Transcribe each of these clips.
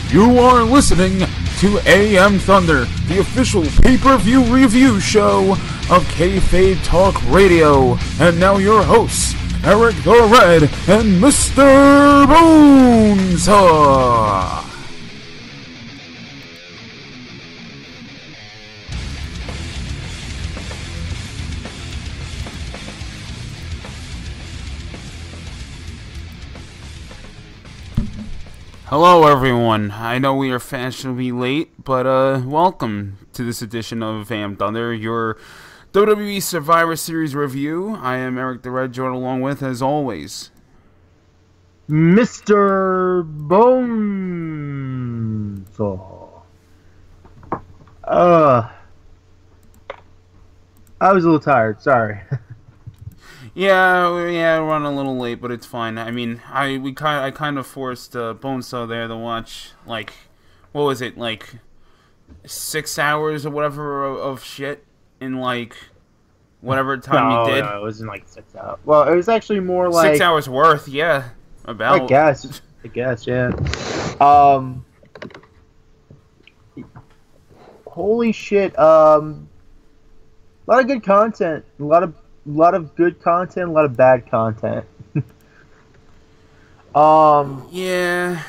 You are listening to AM Thunder, the official pay-per-view review show of Kayfabe Talk Radio. And now your hosts, Eric the Red and Mr. Bones. Hello everyone, I know we are fashionably late, but welcome to this edition of AM Thunder, your WWE Survivor Series review. I am Eric the Red, joined along with, as always, Mr. Bones. I was a little tired, sorry. Yeah, we're running a little late, but it's fine. I mean, I kind of forced Bonesaw there to watch, like, what was it, like 6 hours or whatever of shit in like whatever time he did. No, it wasn't like 6 hours. Well, it was actually more like 6 hours worth. Yeah, about. I guess, yeah. Holy shit. A lot of good content. A lot of good content, a lot of bad content. Yeah.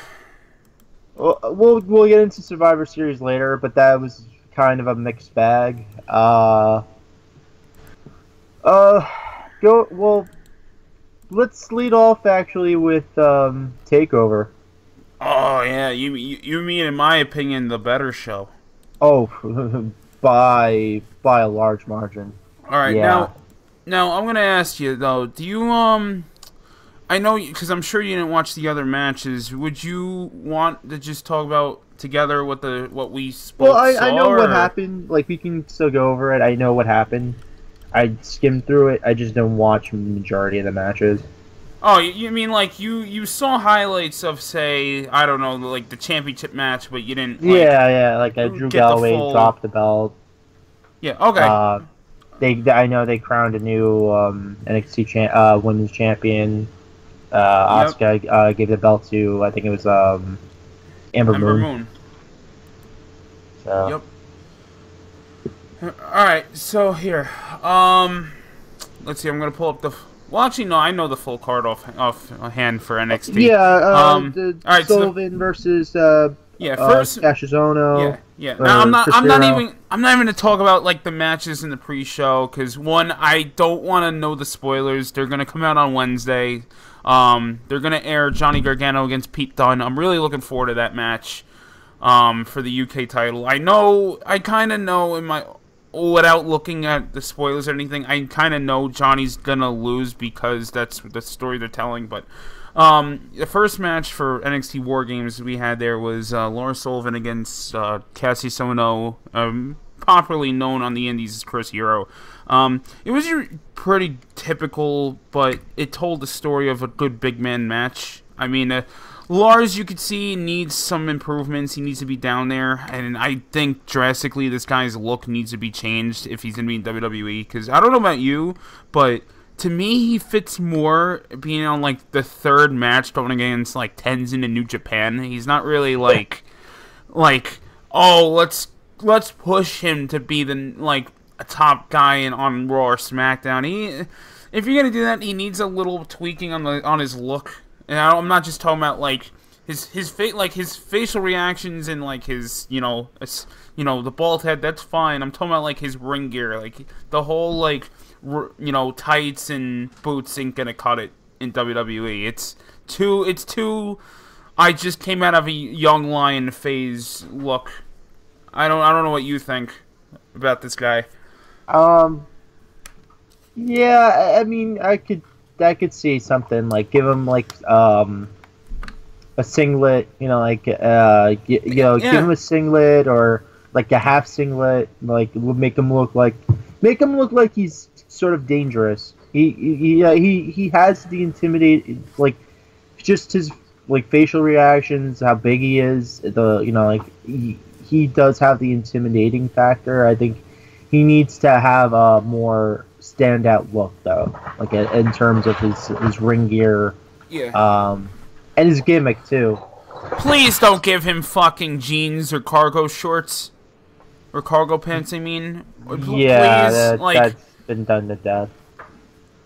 We'll get into Survivor Series later, but that was kind of a mixed bag. Let's lead off actually with Takeover. Oh yeah, you mean, in my opinion, the better show. Oh, by a large margin. All right, yeah. Now, I'm going to ask you, though, do you, I know, because I'm sure you didn't watch the other matches, would you want to just talk about together what we spoke? Well, I know what happened, like, we can still go over it, I know what happened. I skimmed through it, I just didn't watch the majority of the matches. Oh, you mean, like, you saw highlights of, say, I don't know, like, the championship match, but you didn't, like... Yeah, like, Drew Galloway dropped the belt. Yeah, okay. I know they crowned a new NXT women's champion. Asuka gave the belt to, I think it was Amber Moon. So. Yep. Alright, so here. Let's see, I'm going to pull up the... Well, actually, no, I know the full card off hand for NXT. Yeah, right, Sullivan versus first Cassius Ohno. Yeah. Now, I'm not even going to talk about like the matches in the pre-show because one, I don't want to know the spoilers. They're going to come out on Wednesday. They're going to air Johnny Gargano against Pete Dunne. I'm really looking forward to that match for the UK title. I kind of know without looking at the spoilers or anything, I kind of know Johnny's going to lose because that's the story they're telling, but the first match for NXT War Games we had there was Lars Sullivan against Cassius Ohno, popularly known on the indies as Chris Hero. It was pretty typical, but it told the story of a good big man match. I mean, Lars, you could see, needs some improvements. He needs to be down there, and I think drastically this guy's look needs to be changed if he's going to be in WWE, because I don't know about you, but... to me, he fits more being on, like, the third match going against, like, Tenzin in New Japan. He's not really, like, oh, let's push him to be a top guy on Raw or SmackDown. If you're going to do that, he needs a little tweaking on his look. And I'm not just talking about, like, his facial reactions and, like, his, the bald head, that's fine. I'm talking about, like, his ring gear, like, the whole, like... tights and boots ain't gonna cut it in WWE. It's too I just came out of a young lion phase look. I don't know what you think about this guy. Yeah, I mean, I could see something like give him like a singlet, give him a singlet or like a half singlet, like make him look like he's sort of dangerous. He has the intimidating, like, just his like facial reactions, how big he is. He does have the intimidating factor. I think he needs to have a more standout look though, like in terms of his ring gear, yeah, and his gimmick too. Please don't give him fucking jeans or cargo shorts. Or cargo pants, I mean. Yeah, Please, that's been done to death.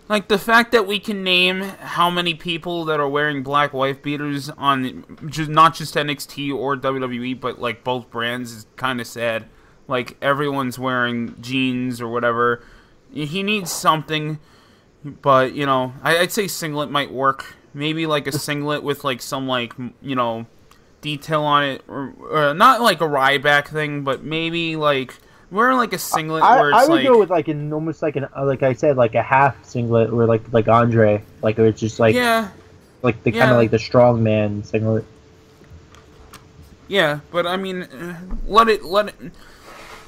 Like, the fact that we can name how many people that are wearing black wife beaters on not just NXT or WWE, but, like, both brands is kind of sad. Like, everyone's wearing jeans or whatever. He needs something, but, you know, I'd say singlet might work. Maybe, like, a singlet with, like, some, like, you know, detail on it. Or not, like, a Ryback thing, but maybe, like... Wearing like a singlet where it's I would like... go with like an almost like like I said, like a half singlet or like Andre, like it's just like like the kind of like the strong man singlet. Yeah, but I mean, let it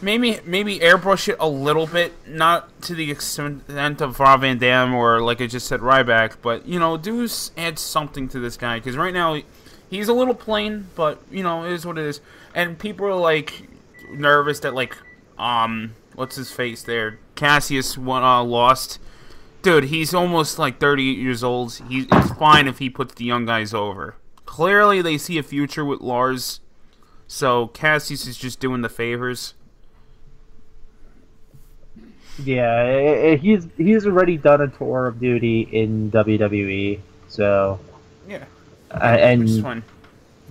maybe airbrush it a little bit, not to the extent of Rob Van Dam or like I just said Ryback, but you know, do add something to this guy because right now he's a little plain, but you know, it is what it is, and people are like nervous that like. What's his face there? Cassius lost. Dude, he's almost like 38 years old. It's fine if he puts the young guys over. Clearly, they see a future with Lars. So, Cassius is just doing the favors. Yeah, he's already done a tour of duty in WWE. So, yeah. And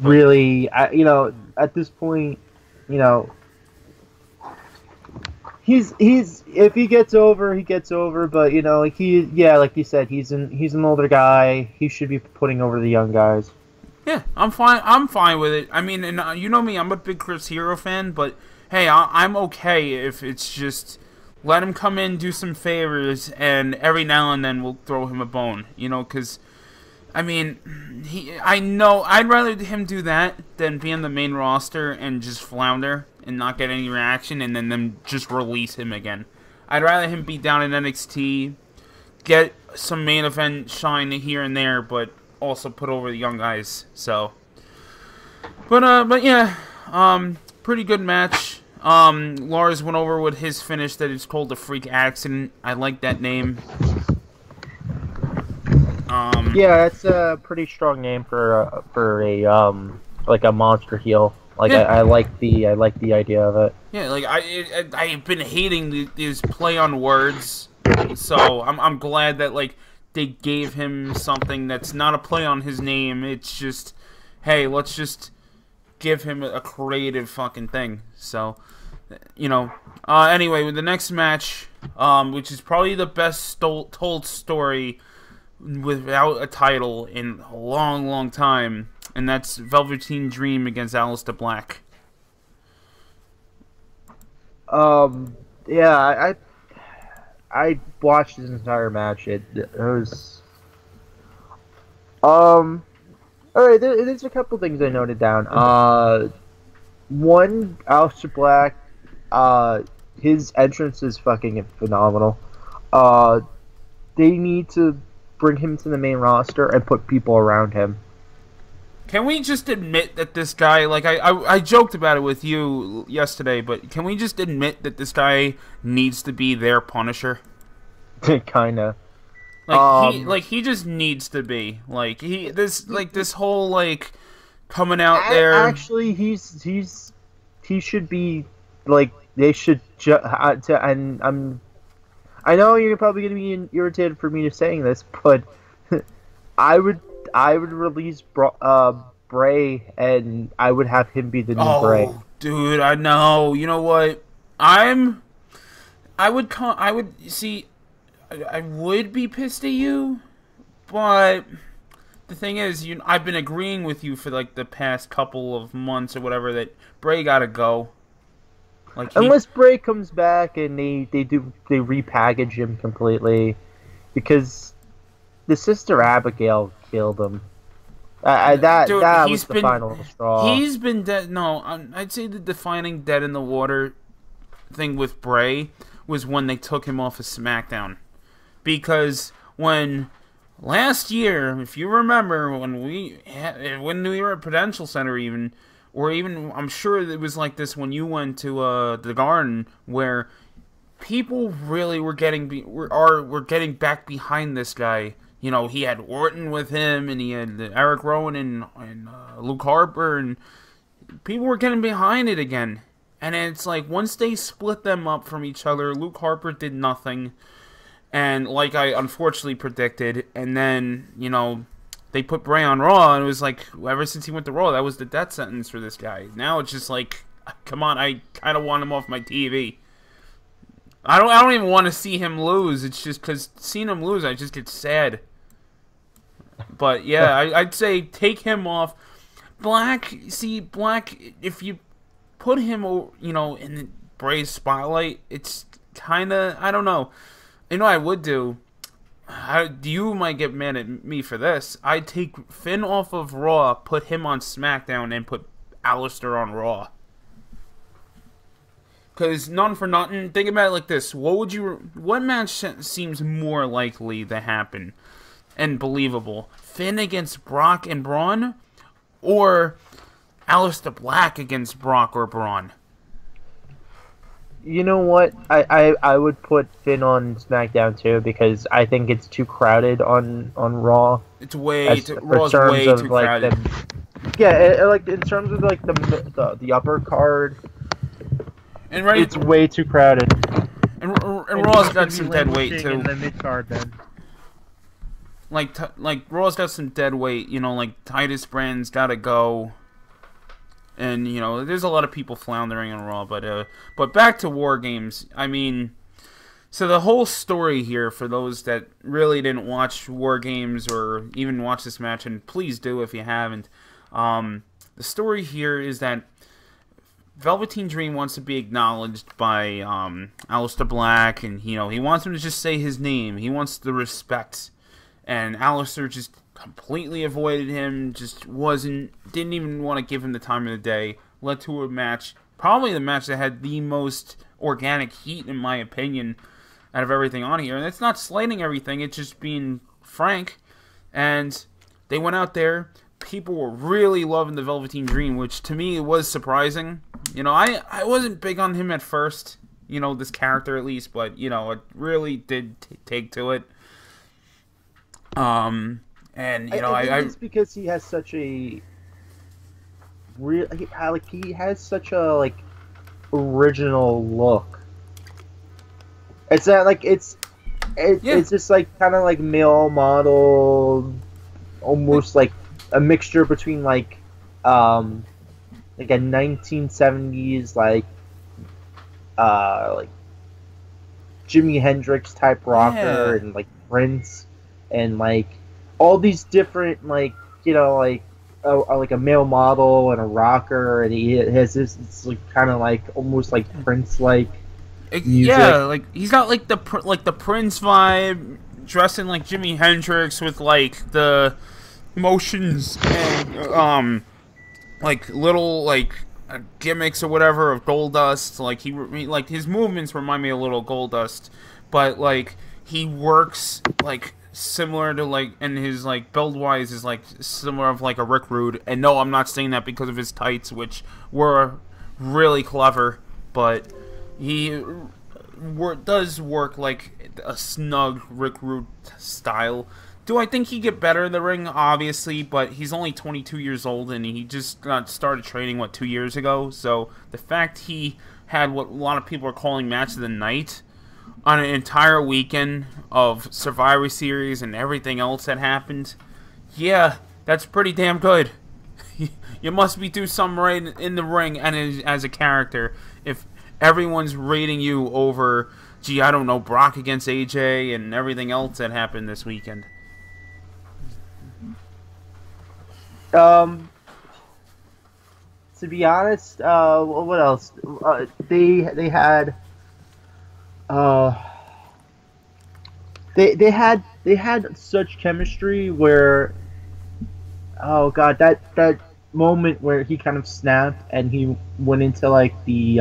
really, you know, at this point, you know, He's if he gets over, he gets over. But you know, like like you said, he's an older guy. He should be putting over the young guys. Yeah, I'm fine. I'm fine with it. I mean, and you know me, I'm a big Chris Hero fan. But hey, I'm okay if it's just let him come in, do some favors, and every now and then we'll throw him a bone. You know, because I mean, I know I'd rather him do that than be on the main roster and just flounder and not get any reaction, and then them just release him again. I'd rather him be down in NXT, get some main event shine here and there, but also put over the young guys. So, but yeah, pretty good match. Lars went over with his finish that is called the Freak Accident. I like that name. Yeah, it's a pretty strong name for a like a monster heel. Like yeah. I like the idea of it. Yeah, like I've been hating these play on words, so I'm glad that like they gave him something that's not a play on his name. It's just, hey, let's just give him a creative fucking thing. So, you know. Anyway, with the next match, which is probably the best told story without a title in a long, long time. And that's Velveteen Dream against Aleister Black. Yeah, I watched this entire match. It was all right. There's a couple things I noted down. One, Aleister Black, his entrance is fucking phenomenal. They need to bring him to the main roster and put people around him. Can we just admit that this guy, like, I joked about it with you yesterday, but can we just admit that this guy needs to be their Punisher? Kinda. Like, he just needs to be. Like, this whole, like, coming out there. Actually, he should be, like, they should, and I know you're probably going to be irritated for me saying this, but I would release Bray, and I would have him be the new Bray. Dude, I know. You know what? I would be pissed at you, but the thing is, I've been agreeing with you for like the past couple of months or whatever that Bray gotta go. Like unless Bray comes back and they repackage him completely, because the Sister Abigail killed him. That was the final straw. He's been dead. No, I'd say the defining dead in the water thing with Bray was when they took him off of SmackDown, because when last year, if you remember, when we were at Prudential Center, or even I'm sure it was like this when you went to the Garden, where people really were getting back behind this guy you know, he had Orton with him, and he had Eric Rowan and Luke Harper, and people were getting behind it again. And it's like, once they split them up from each other, Luke Harper did nothing. And like I unfortunately predicted, and then, you know, they put Bray on Raw, and it was like, ever since he went to Raw, that was the death sentence for this guy. Now it's just like, come on, I kind of want him off my TV. I don't even want to see him lose. It's just because seeing him lose, I just get sad. But yeah, I'd say take him off. Black, if you put him, you know, in Bray's spotlight, it's kind of, I don't know. You know what I would do? You might get mad at me for this. I'd take Finn off of Raw, put him on SmackDown, and put Aleister on Raw. Because, none for nothing, think about it like this. What match seems more likely to happen and believable? Finn against Brock and Braun? Or Aleister Black against Brock or Braun? You know what? I would put Finn on SmackDown too, because I think it's too crowded on Raw. It's Raw's way too crowded. Like in terms of like the upper card, and it's way too crowded. And Raw's got some dead weight too. In the mid card then. Like Raw's got some dead weight. You know, like Titus Brand's got to go. And, you know, there's a lot of people floundering on Raw, but back to War Games. I mean, so the whole story here, for those that really didn't watch War Games or even watch this match, and please do if you haven't, the story here is that Velveteen Dream wants to be acknowledged by Aleister Black, and, you know, he wants him to just say his name. He wants the respect. And Aleister just completely avoided him, didn't even want to give him the time of the day. Led to a match, probably the match that had the most organic heat, in my opinion, out of everything on here. And it's not slighting everything, it's just being frank. And they went out there, people were really loving the Velveteen Dream, which to me was surprising. You know, I wasn't big on him at first, you know, this character at least, but, you know, it really did take to it. And you know, I think it's because he has such a he has such a like original look. It's that like it's just like kind of like male model, almost like a mixture between like a 1970s like Jimi Hendrix type rocker and like Prince. And like all these different like, you know, like a male model and a rocker, and he has this, it's like kind of like almost like Prince like music. Yeah, like he's got like the Prince vibe, dressing like Jimi Hendrix with like the motions and like little like gimmicks or whatever of Goldust. Like he like his movements remind me a little Goldust, but like he works like similar to like, and his like build wise is like similar of like a Rick Rude. And no, I'm not saying that because of his tights, which were really clever, but he does work like a snug Rick Rude style. Do I think he'd get better in the ring? Obviously, but he's only 22 years old and he just got started training 2 years ago. So the fact he had what a lot of people are calling match of the night on an entire weekend of Survivor Series and everything else that happened, yeah, that's pretty damn good. You must be doing something right in the ring and as a character if everyone's rating you over, gee, I don't know, Brock against AJ and everything else that happened this weekend. To be honest, what else? They had they had such chemistry where, oh god, that moment where he kind of snapped and he went into like the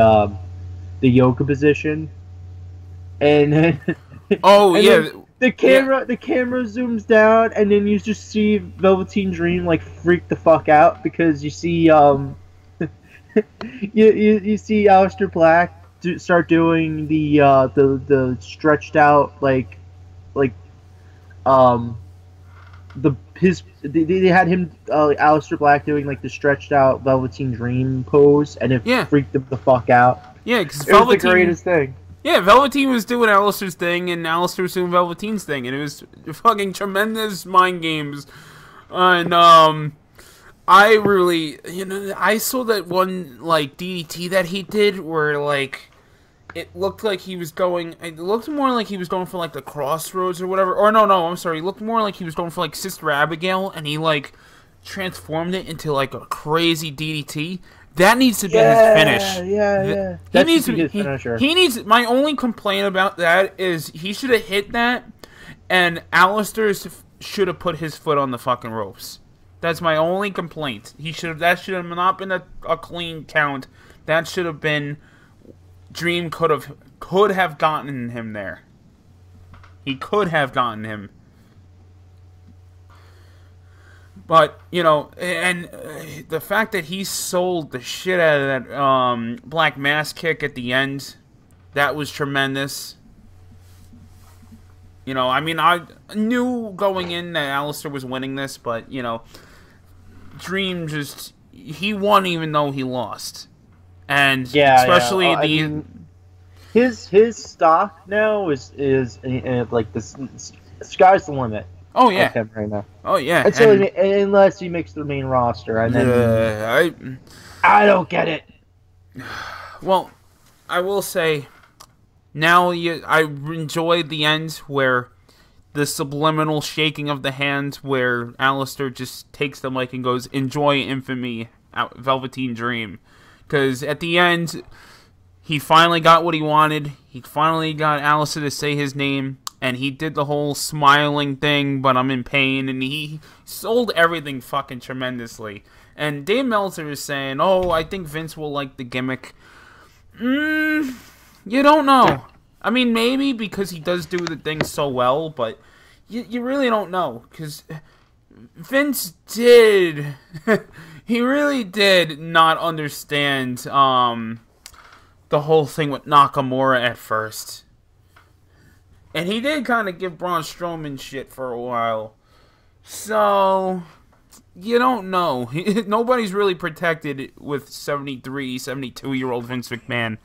yoga position, and then oh and yeah, the camera zooms down and then you just see Velveteen Dream like freak the fuck out because you see you see Aleister Black start doing the stretched out like they had him Aleister Black doing like the stretched out Velveteen Dream pose, and it Yeah. freaked him the fuck out. Yeah, because It was the greatest thing. Yeah, Velveteen was doing Aleister's thing, and Aleister was doing Velveteen's thing, and it was fucking tremendous mind games. And I really, I saw that one like DDT that he did, where like it looked like he was going. It looked more like he was going for like the Crossroads or whatever. Or no, I'm sorry. It looked more like he was going for like Sister Abigail, and he like transformed it into like a crazy DDT. That needs to be his finish. Yeah. He needs to be his finisher. He needs. My only complaint about that is he should have hit that, and Aleister should have put his foot on the fucking ropes. That's my only complaint. That should have not been a clean count. That should have been. Dream could have gotten him there. He could have gotten him. But, and the fact that he sold the shit out of that Black Mass kick at the end, that was tremendous. I mean, I knew going in that Aleister was winning this, but, Dream he won even though he lost. And especially his stock now is like this. Sky's the limit. Oh yeah, him right now. Oh yeah, unless he makes the main roster, and then I don't get it. Well, I will say now I enjoyed the end where the subliminal shaking of the hands, where Aleister just takes the mic and goes, "Enjoy infamy, Velveteen Dream." Because at the end, he finally got what he wanted. He finally got Aleister to say his name. And he did the whole smiling thing, but I'm in pain. And he sold everything fucking tremendously. And Dave Meltzer is saying, I think Vince will like the gimmick. You don't know. I mean, maybe because he does do the thing so well. But you really don't know. Because Vince did... He really did not understand the whole thing with Nakamura at first. And he did kind of give Braun Strowman shit for a while. So, you don't know. Nobody's really protected with 73, 72-year-old Vince McMahon.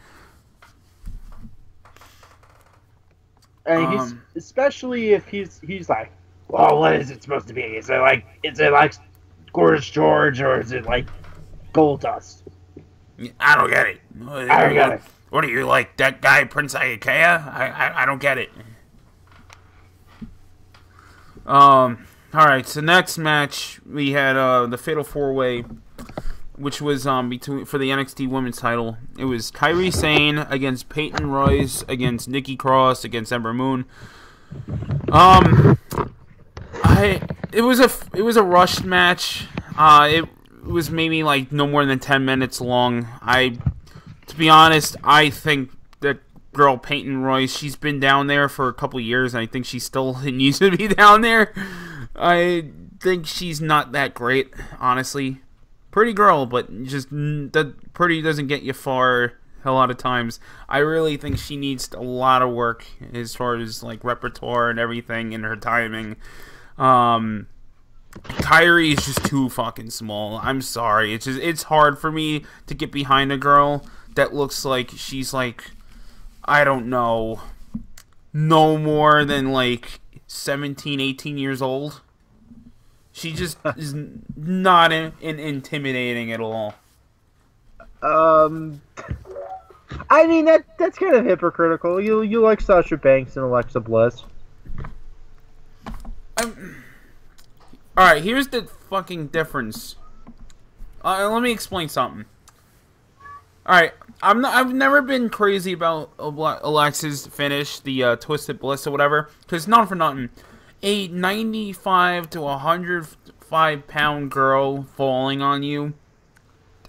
And especially if he's like, well, what is it supposed to be? Is it like Gorgeous George, or is it like Goldust? I don't get it. I don't get it. What are you, like that guy Prince Iaukea? I don't get it. Alright, so next match we had the Fatal 4-Way, which was for the NXT Women's title. It was Kairi Sane against Peyton Royce against Nikki Cross against Ember Moon. It was a rushed match. It was maybe like no more than 10 minutes long. To be honest, I think that girl Peyton Royce, she's been down there for a couple years, and I think she still needs to be down there. I think she's not that great, honestly. Pretty girl, but just that pretty doesn't get you far a lot of times. I really think she needs a lot of work as far as like repertoire and everything and her timing. Kairi is just too fucking small. I'm sorry. It's hard for me to get behind a girl that looks like she's like, I don't know, no more than like 17, 18 years old. She just is not intimidating at all. I mean that's kind of hypocritical. You like Sasha Banks and Alexa Bliss. Alright, here's the fucking difference. Let me explain something. Alright, I've never been crazy about Alexa's finish, the Twisted Bliss or whatever, because not for nothing. A 95 to 105 pound girl falling on you,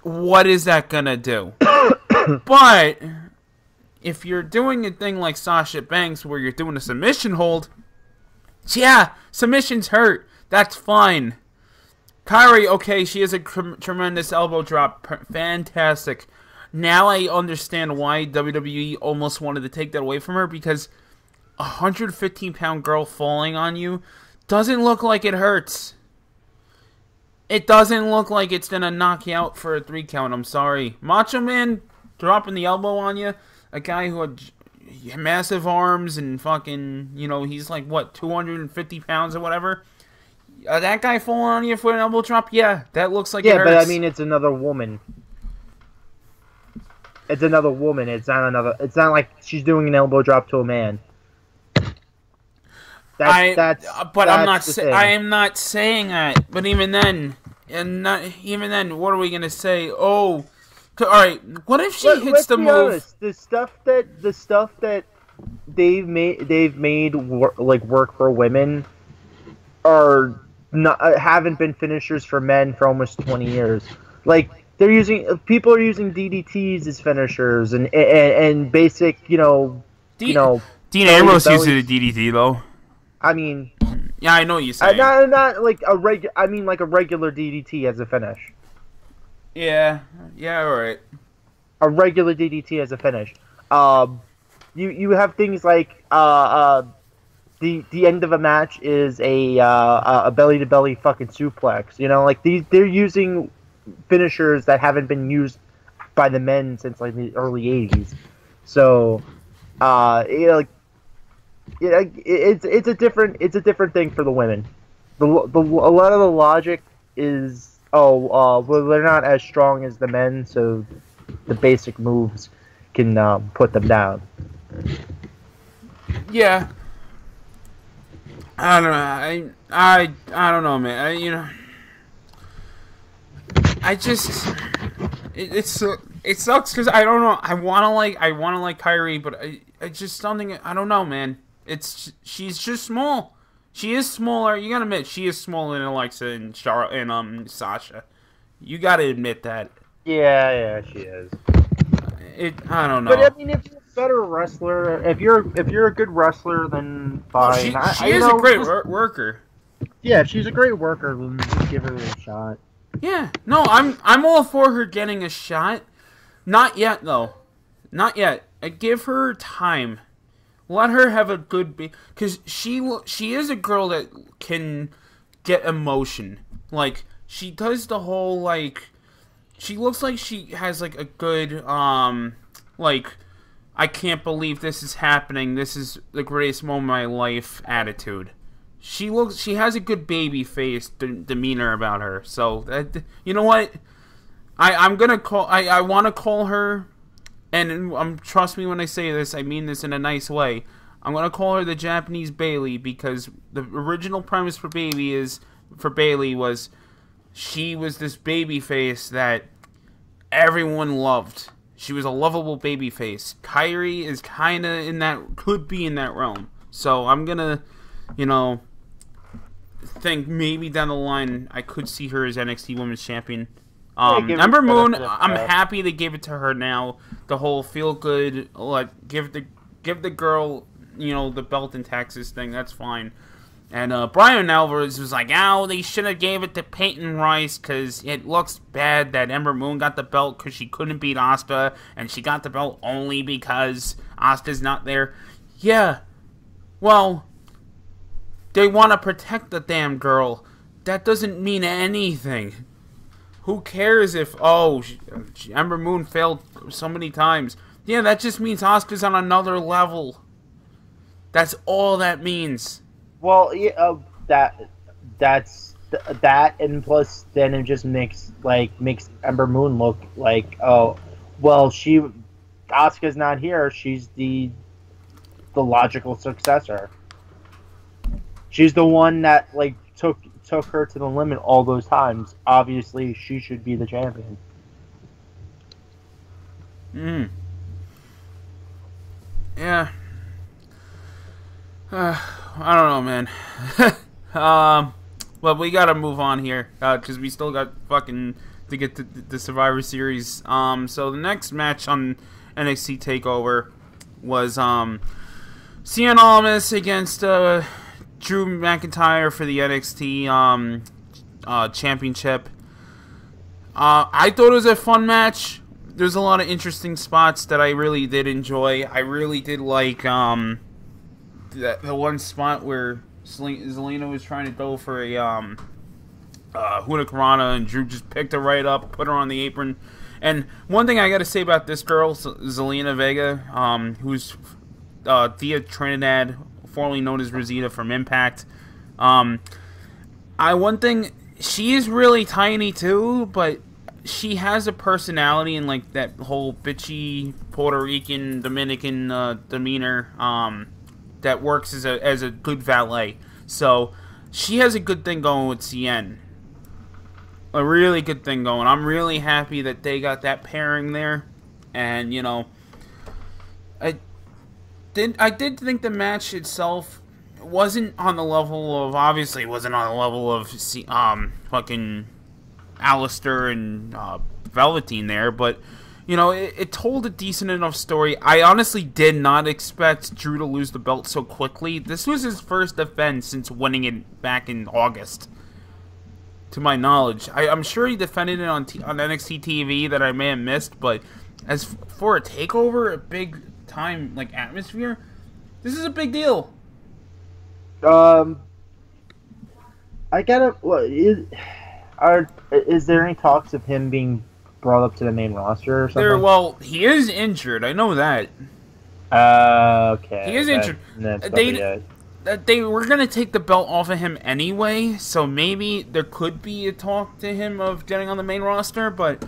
what is that gonna do? But if you're doing a thing like Sasha Banks where you're doing a submission hold, yeah, submissions hurt. That's fine. Kairi, okay, she has a tremendous elbow drop. Fantastic. Now I understand why WWE almost wanted to take that away from her, because a 115-pound girl falling on you, Doesn't look like it hurts. It doesn't look like it's gonna knock you out for a 3 count. I'm sorry. Macho Man dropping the elbow on you. A guy who had massive arms and fucking, you know, he's like, what, 250 pounds or whatever? That guy falling on you for an elbow drop? Yeah, that looks like it hurts. Yeah, but I mean, it's another woman. It's another woman. It's not like she's doing an elbow drop to a man. I am not saying that. But even then, what are we gonna say? Oh, all right. What if she hits the move? Honest, the stuff that they've made work for women are not haven't been finishers for men for almost 20 years. Like people are using DDTs as finishers and basic, Dean Ambrose uses a DDT though. I mean, yeah, I know what you're saying. Not like a I mean, like a regular DDT as a finish. Yeah, all right. A regular DDT as a finish. You have things like the end of a match is a belly to belly fucking suplex. Like they're using finishers that haven't been used by the men since like the early 80s. So, it's a different thing for the women. A lot of the logic is well, they're not as strong as the men, so the basic moves can put them down. Yeah. I don't know. I don't know, man. It sucks because I don't know. I wanna like Kyrie, but I just don't think. I don't know, man. She's just small. She is smaller. You gotta admit, she is smaller than Alexa and Charlotte and Sasha. You gotta admit that. Yeah, she is. I don't know. But I mean, if you're a better wrestler, if you're a good wrestler, then fine. She is a great worker. Yeah, she's a great worker. Then just give her a shot. Yeah, no, I'm all for her getting a shot. Not yet, though. Not yet. I give her time. Let her have a good because she is a girl that can get emotion. Like she does the whole like. She looks like she has like a good like I can't believe this is happening. This is the greatest moment of my life attitude. She has a good baby face demeanor about her. So you know what? I want to call her, and trust me when I say this, I mean this in a nice way. I'm gonna call her the Japanese Bayley because the original premise for Bayley was she was this baby face that everyone loved. She was a lovable baby face. Kyrie is kind of could be in that realm. So I'm gonna, think maybe down the line I could see her as NXT Women's Champion. Ember Moon, I'm happy they gave it to her now. The whole feel good, give the girl, the belt in Texas thing. That's fine. And Brian Alvarez was like, they should have gave it to Peyton Royce because it looks bad that Ember Moon got the belt because she couldn't beat Asuka, and she got the belt only because Asuka's not there. Yeah, well, they want to protect the damn girl. That doesn't mean anything. Who cares if, Ember Moon failed so many times? Yeah, that just means Asuka's on another level. That's all that means. Well, yeah, that's that, and plus, then it just makes Ember Moon look like, Asuka's not here. She's the logical successor. She's the one that took her to the limit all those times. Obviously, she should be the champion. Yeah. I don't know, man. But we gotta move on here, because we still got fucking to get to the Survivor Series. So the next match on NXT TakeOver was Cien Almas against Drew McIntyre for the NXT championship. I thought it was a fun match. There's a lot of interesting spots that I really did enjoy. I really did like the one spot where Zelina was trying to go for a Hurricanrana, and Drew just picked her right up, put her on the apron. And one thing I got to say about this girl, Zelina Vega, who's Thea Trinidad, formerly known as Rosita from Impact. One thing, she is really tiny too, but she has a personality and like that whole bitchy Puerto Rican Dominican demeanor that works as a good valet. So she has a good thing going with CN. A really good thing going. I'm really happy that they got that pairing there. And you know, I did think the match itself wasn't on the level of, obviously wasn't on the level of fucking Alistair and Velveteen there, but you know, it told a decent enough story. I honestly did not expect Drew to lose the belt so quickly. This was his first defense since winning it back in August, to my knowledge. I'm sure he defended it on NXT TV that I may have missed, but as for a takeover, a big time like atmosphere, this is a big deal. I gotta. Is there any talks of him being brought up to the main roster or something? Well, he is injured. I know that. Okay. He is injured. They were gonna take the belt off of him anyway, so maybe there could be a talk to him of getting on the main roster. But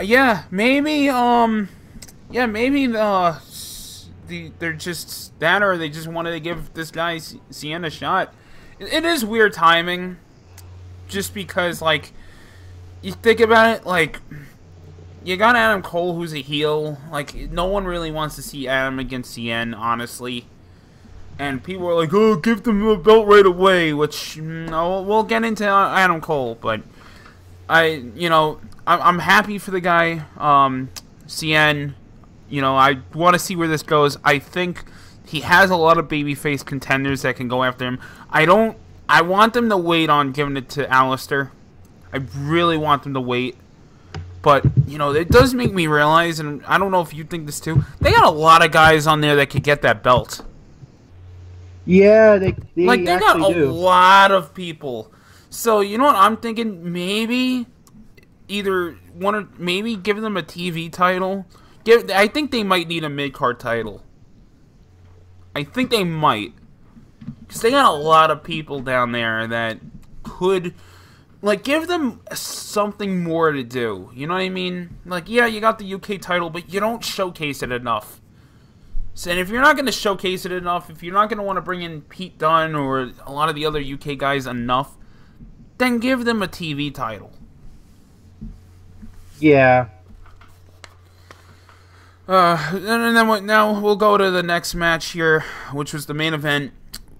yeah, maybe they're just that, or they just wanted to give this guy CN a shot. It is weird timing, just because, like, you think about it, like, you got Adam Cole, who's a heel. Like, no one really wants to see Adam against CN, honestly. And people are like, oh, give them the belt right away, which, we'll get into Adam Cole, but I'm happy for the guy, CN. You know, I want to see where this goes. I think he has a lot of babyface contenders that can go after him. I want them to wait on giving it to Alistair. I really want them to wait. But, you know, it does make me realize, and I don't know if you think this too, they got a lot of guys on there that could get that belt. Yeah, they got a do. lot of people. So, you know what I'm thinking? Maybe maybe give them a TV title. I think they might need a mid-card title. I think they might. Because they got a lot of people down there that could, like, give them something more to do. You know what I mean? Like, yeah, you got the UK title, but you don't showcase it enough. So, and if you're not going to showcase it enough, if you're not going to want to bring in Pete Dunne or a lot of the other UK guys enough, then give them a TV title. Yeah. And then now we'll go to the next match here, which was the main event.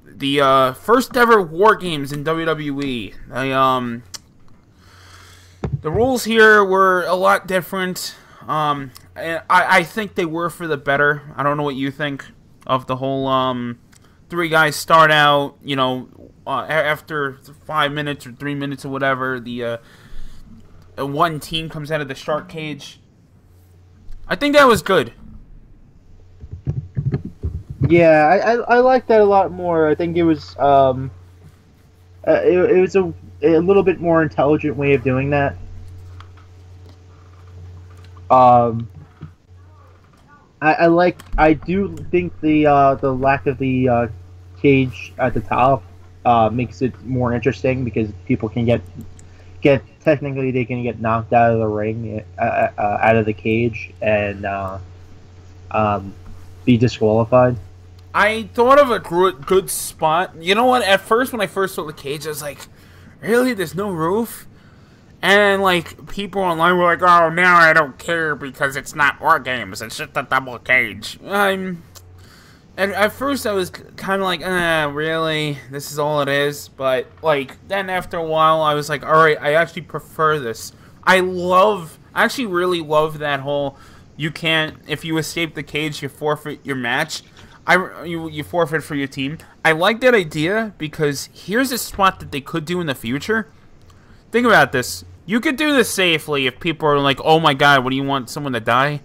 The first ever War Games in WWE. The rules here were a lot different. I think they were for the better. I don't know what you think of the whole 3 guys start out, you know, after 5 minutes or 3 minutes or whatever, the one team comes out of the shark cage. I think that was good. Yeah, I like that a lot more. I think it was it was a little bit more intelligent way of doing that. I do think the lack of the cage at the top makes it more interesting, because people can get technically they can get knocked out of the ring, out of the cage, and be disqualified. I thought of a good spot. You know what? At first, when I first saw the cage, I was like, really? There's no roof? And, like, people online were like, oh, now I don't care because it's not War Games. It's just a double cage. And at first, I was kind of like, really? This is all it is? But, like, then after a while, I was like, alright, I actually prefer this. I actually really love that whole, you can't, if you escape the cage, you forfeit your match. You forfeit for your team. I like that idea, because here's a spot that they could do in the future. Think about this. You could do this safely if people are like, oh my god, what do you want, someone to die?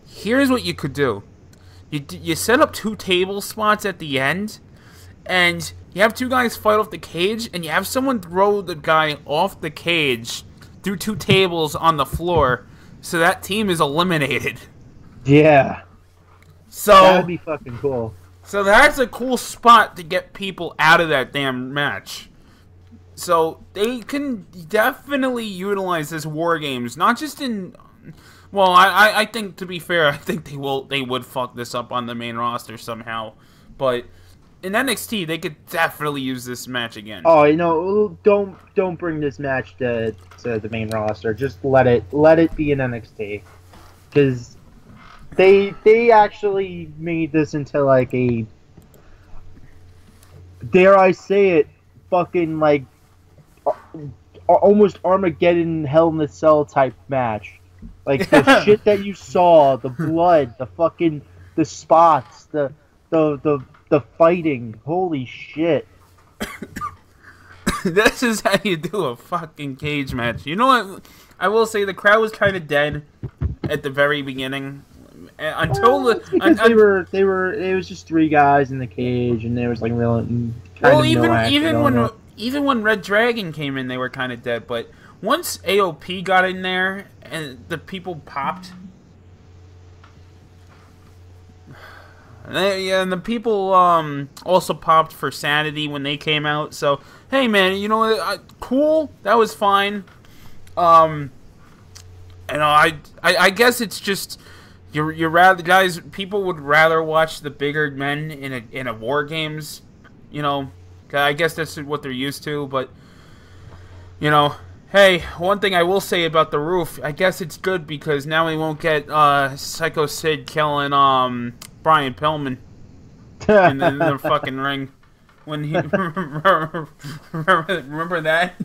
Here's what you could do. You set up 2 table spots at the end, and You have two guys fight off the cage, and you have someone throw the guy off the cage through 2 tables on the floor, so that team is eliminated. Yeah. So that'd be fucking cool. So that's a cool spot to get people out of that damn match. So they can definitely utilize this War Games, not just in. Well, I think, to be fair, I think they would fuck this up on the main roster somehow, but in NXT they could definitely use this match again. Oh, don't bring this match to the main roster. Just let it be in NXT, because they actually made this into like a, dare I say it, fucking like almost Armageddon Hell in a Cell type match. Like the shit that you saw, the blood, the spots, the fighting. Holy shit. This is how you do a fucking cage match. You know what? I will say the crowd was kind of dead at the very beginning. Until they were it was just 3 guys in the cage, and there was like even when Red Dragon came in, they were kind of dead. But once AOP got in there and the people popped, and the people also popped for Sanity when they came out. So hey, man, you know what? Cool, that was fine. I guess it's just. You're rather, guys. People would rather watch the bigger men in a War Games, you know. I guess that's what they're used to. But you know, hey, one thing I will say about the roof, I guess it's good because now we won't get Psycho Sid killing Brian Pillman in the fucking ring when he remember that.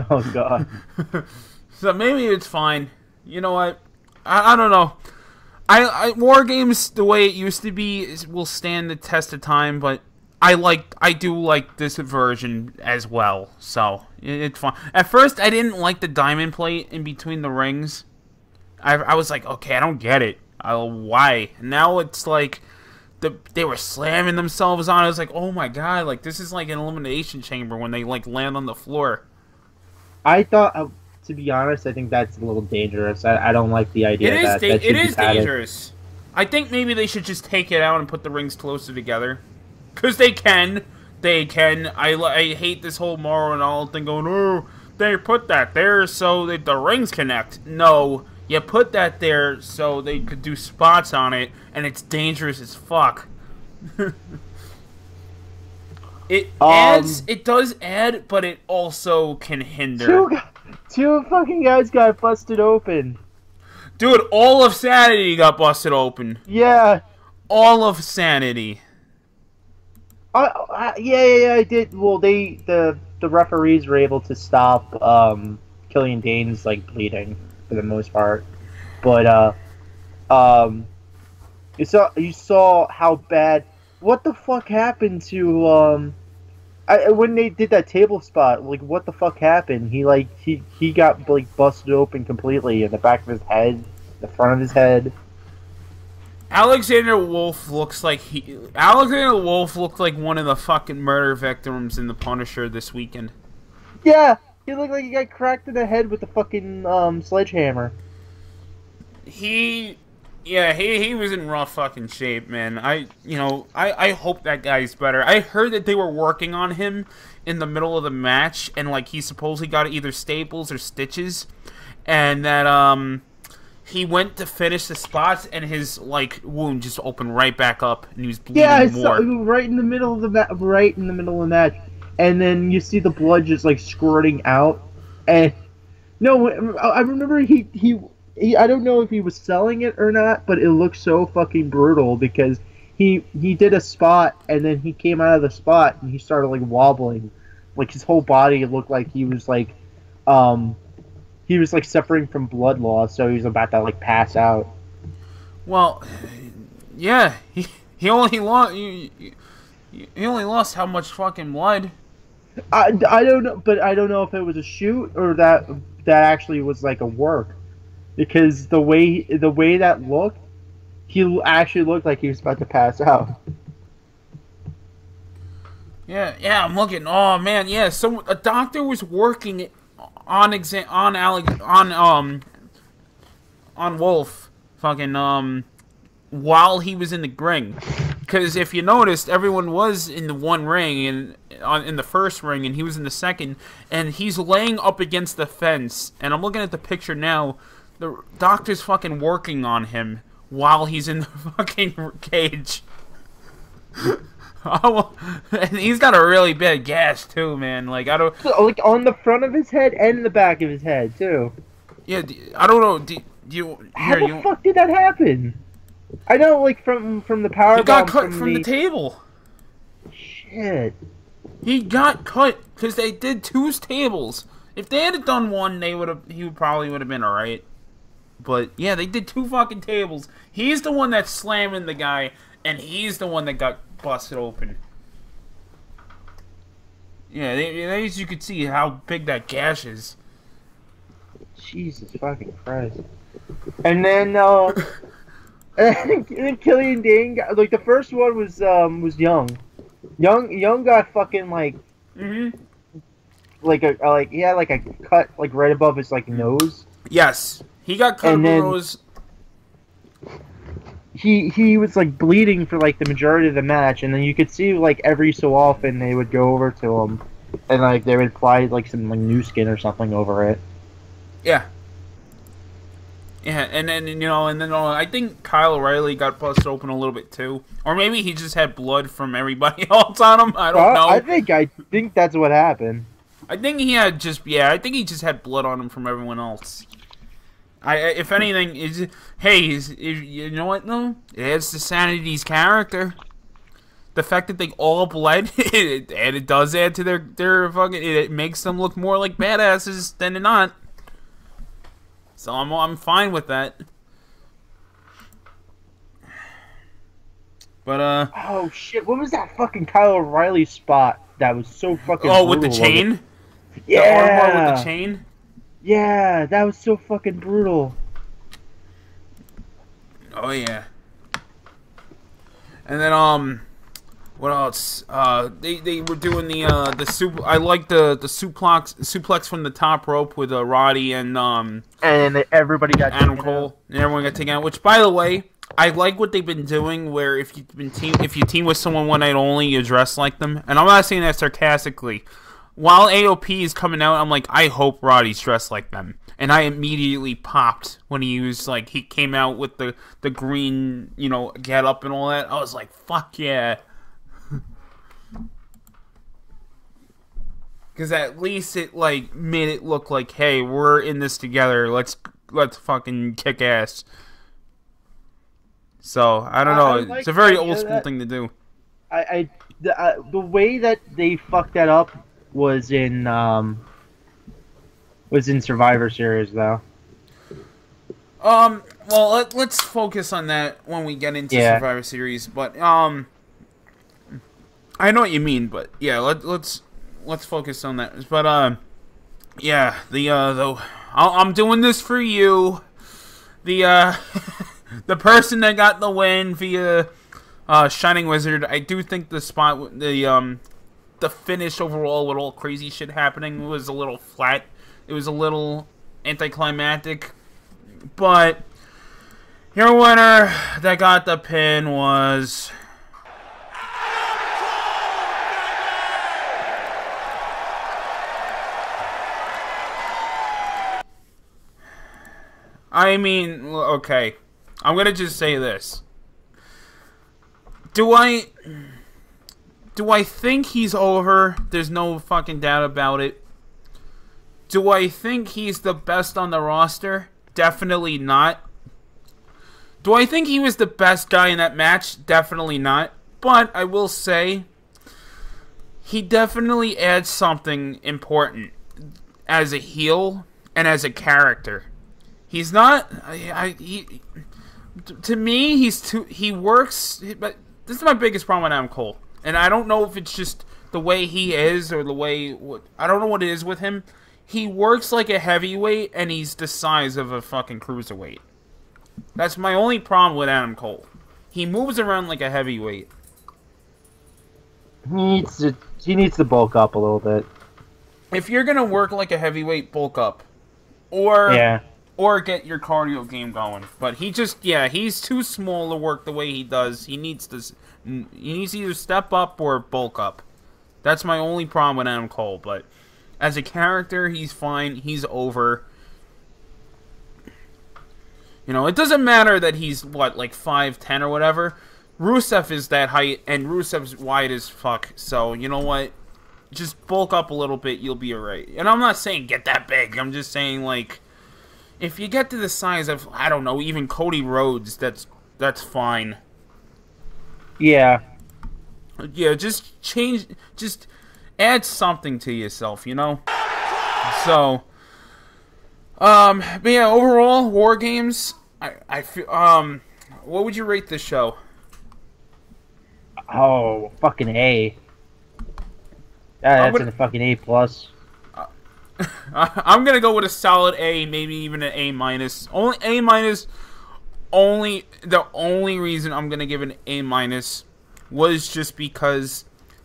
Oh God. So maybe it's fine. You know what? I don't know. War Games, the way it used to be, will stand the test of time, but I do like this version as well, so it's fun. At first, I didn't like the diamond plate in between the rings. I was like, okay, I don't get it. Why? Now it's like they were slamming themselves on it. I was like, oh my god, like this is like an elimination chamber when they like land on the floor. I thought. To be honest, I think that's a little dangerous. I don't like the idea that it is dangerous. I think maybe they should just take it out and put the rings closer together. Because they can. I hate this whole Morrow and all thing going, oh, they put that there so that the rings connect. No, you put that there so they could do spots on it, and it's dangerous as fuck. It does add, but it also can hinder. Two fucking guys got busted open. Dude, all of Sanity got busted open. Yeah. All of Sanity. Yeah, I did. Well, the referees were able to stop Killian Dane's like bleeding for the most part, but you saw how bad. What the fuck happened to when they did that table spot, like, what the fuck happened? He got, like, busted open completely in the back of his head, the front of his head. Alexander Wolf looked like one of the fucking murder victims in The Punisher this weekend. Yeah, he looked like he got cracked in the head with the fucking sledgehammer. He was in rough fucking shape, man. I hope that guy's better. I heard that they were working on him in the middle of the match, and like he supposedly got either staples or stitches, and that he went to finish the spots, and his like wound just opened right back up, and he was bleeding more. Yeah, right in the middle of the match, and then you see the blood just like squirting out, and no, I remember he I don't know if he was selling it or not, but it looked so fucking brutal because he did a spot and then he came out of the spot and he started like wobbling, like his whole body looked like he was like suffering from blood loss, so he was about to like pass out. Well, yeah, he only lost how much fucking blood? I don't know, but I don't know if it was a shoot or that actually was like a work. Because the way that looked, he actually looked like he was about to pass out. Yeah, I'm looking. Oh man, yeah. So a doctor was working on Wolf, fucking while he was in the ring. Because if you noticed, everyone was in the one ring and in the first ring, and he was in the second, and he's laying up against the fence. And I'm looking at the picture now. The doctor's fucking working on him while he's in the fucking cage. Oh, and he's got a really bad gash too, man. Like I don't like on the front of his head and the back of his head too. Yeah, I don't know. How the fuck did that happen? I know, like from the power. He got cut from the table. Shit. He got cut because they did 2 tables. If they had done one, he probably would have been alright. But yeah, they did 2 fucking tables. He's the one that's slamming the guy, and he's the one that got busted open. Yeah, as you could see how big that gash is. Jesus fucking Christ. And then and then Killian Dane got, like the first one was Young. Young got fucking like like he had like a cut like right above his like nose. Yes. He got cut above nose. He was like bleeding for like the majority of the match, and then you could see like every so often they would go over to him and like they would apply like some like new skin or something over it. Yeah. Yeah, and then I think Kyle O'Reilly got busted open a little bit too, or maybe he just had blood from everybody else on him. I don't know. I think that's what happened. I think he just had blood on him from everyone else. If anything, you know what though? It adds to Sanity's character. The fact that they all bled, it does add to their fucking. It makes them look more like badasses than not. So I'm fine with that. But oh shit! What was that fucking Kyle O'Reilly spot that was so fucking? Oh, with the chain. Yeah. The armbar with the chain. Yeah, that was so fucking brutal. Oh yeah. And then what else? They were doing the super. I like the suplex from the top rope with Roddy and everybody got Adam Cole and everyone got taken out. Which, by the way, I like what they've been doing. Where if you team with someone one night only, you dress like them. And I'm not saying that sarcastically. While AOP is coming out, I'm like, I hope Roddy's dressed like them. And I immediately popped when he came out with the green, get up and all that. I was like, fuck yeah. Because at least it, made it look like, hey, we're in this together. Let's fucking kick ass. So, I don't know. It's a very old school thing to do. The way that they fucked that up was in Survivor Series though. Well, let's focus on that when we get into Survivor Series. But I know what you mean. But yeah, let's focus on that. But yeah, I'm doing this for you. The the person that got the win via Shining Wizard. I do think the spot the finish overall with all crazy shit happening was a little flat. It was a little anticlimactic. But your winner that got the pin was... I mean, okay. I'm gonna just say this. Do I think he's over? There's no fucking doubt about it. Do I think he's the best on the roster? Definitely not. Do I think he was the best guy in that match? Definitely not. But I will say, he definitely adds something important as a heel and as a character. He's not... to me, he works... But this is my biggest problem with Adam Cole. And I don't know if it's just the way he is or the way... I don't know what it is with him. He works like a heavyweight and he's the size of a fucking cruiserweight. That's my only problem with Adam Cole. He moves around like a heavyweight. he needs to bulk up a little bit. If you're gonna work like a heavyweight, bulk up, or Yeah. or get your cardio game going. But he's too small to work the way he does. He needs to either step up or bulk up. That's my only problem with Adam Cole. But as a character, he's fine. He's over. You know, it doesn't matter that he's, like 5'10" or whatever. Rusev is that height, and Rusev's wide as fuck. So, you know what? Just bulk up a little bit, you'll be alright. And I'm not saying get that big. I'm just saying, like, if you get to the size of, I don't know, even Cody Rhodes, that's fine. Yeah. Yeah, just add something to yourself, you know? So, but yeah, overall, War Games, I feel, what would you rate this show? Oh, fucking A. That's a fucking A+. I'm gonna go with a solid A, maybe even an A-. Only A-. The only reason I'm gonna give an A- was just because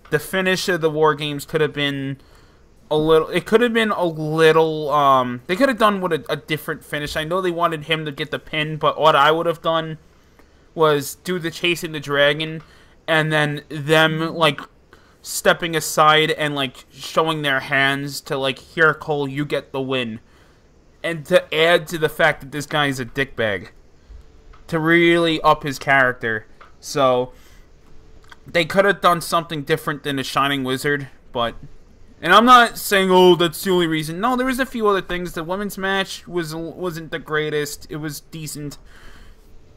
the finish of the War Games could have been a little. It could have been a little. They could have done with a different finish. I know they wanted him to get the pin, but what I would have done was do the chasing the dragon, and then them like stepping aside and like showing their hands to like, here, Cole, you get the win, and to add to the fact that this guy is a dickbag, to really up his character. So they could have done something different than a Shining Wizard, but, and I'm not saying, oh, that's the only reason. No, there was a few other things. The women's match wasn't the greatest. It was decent,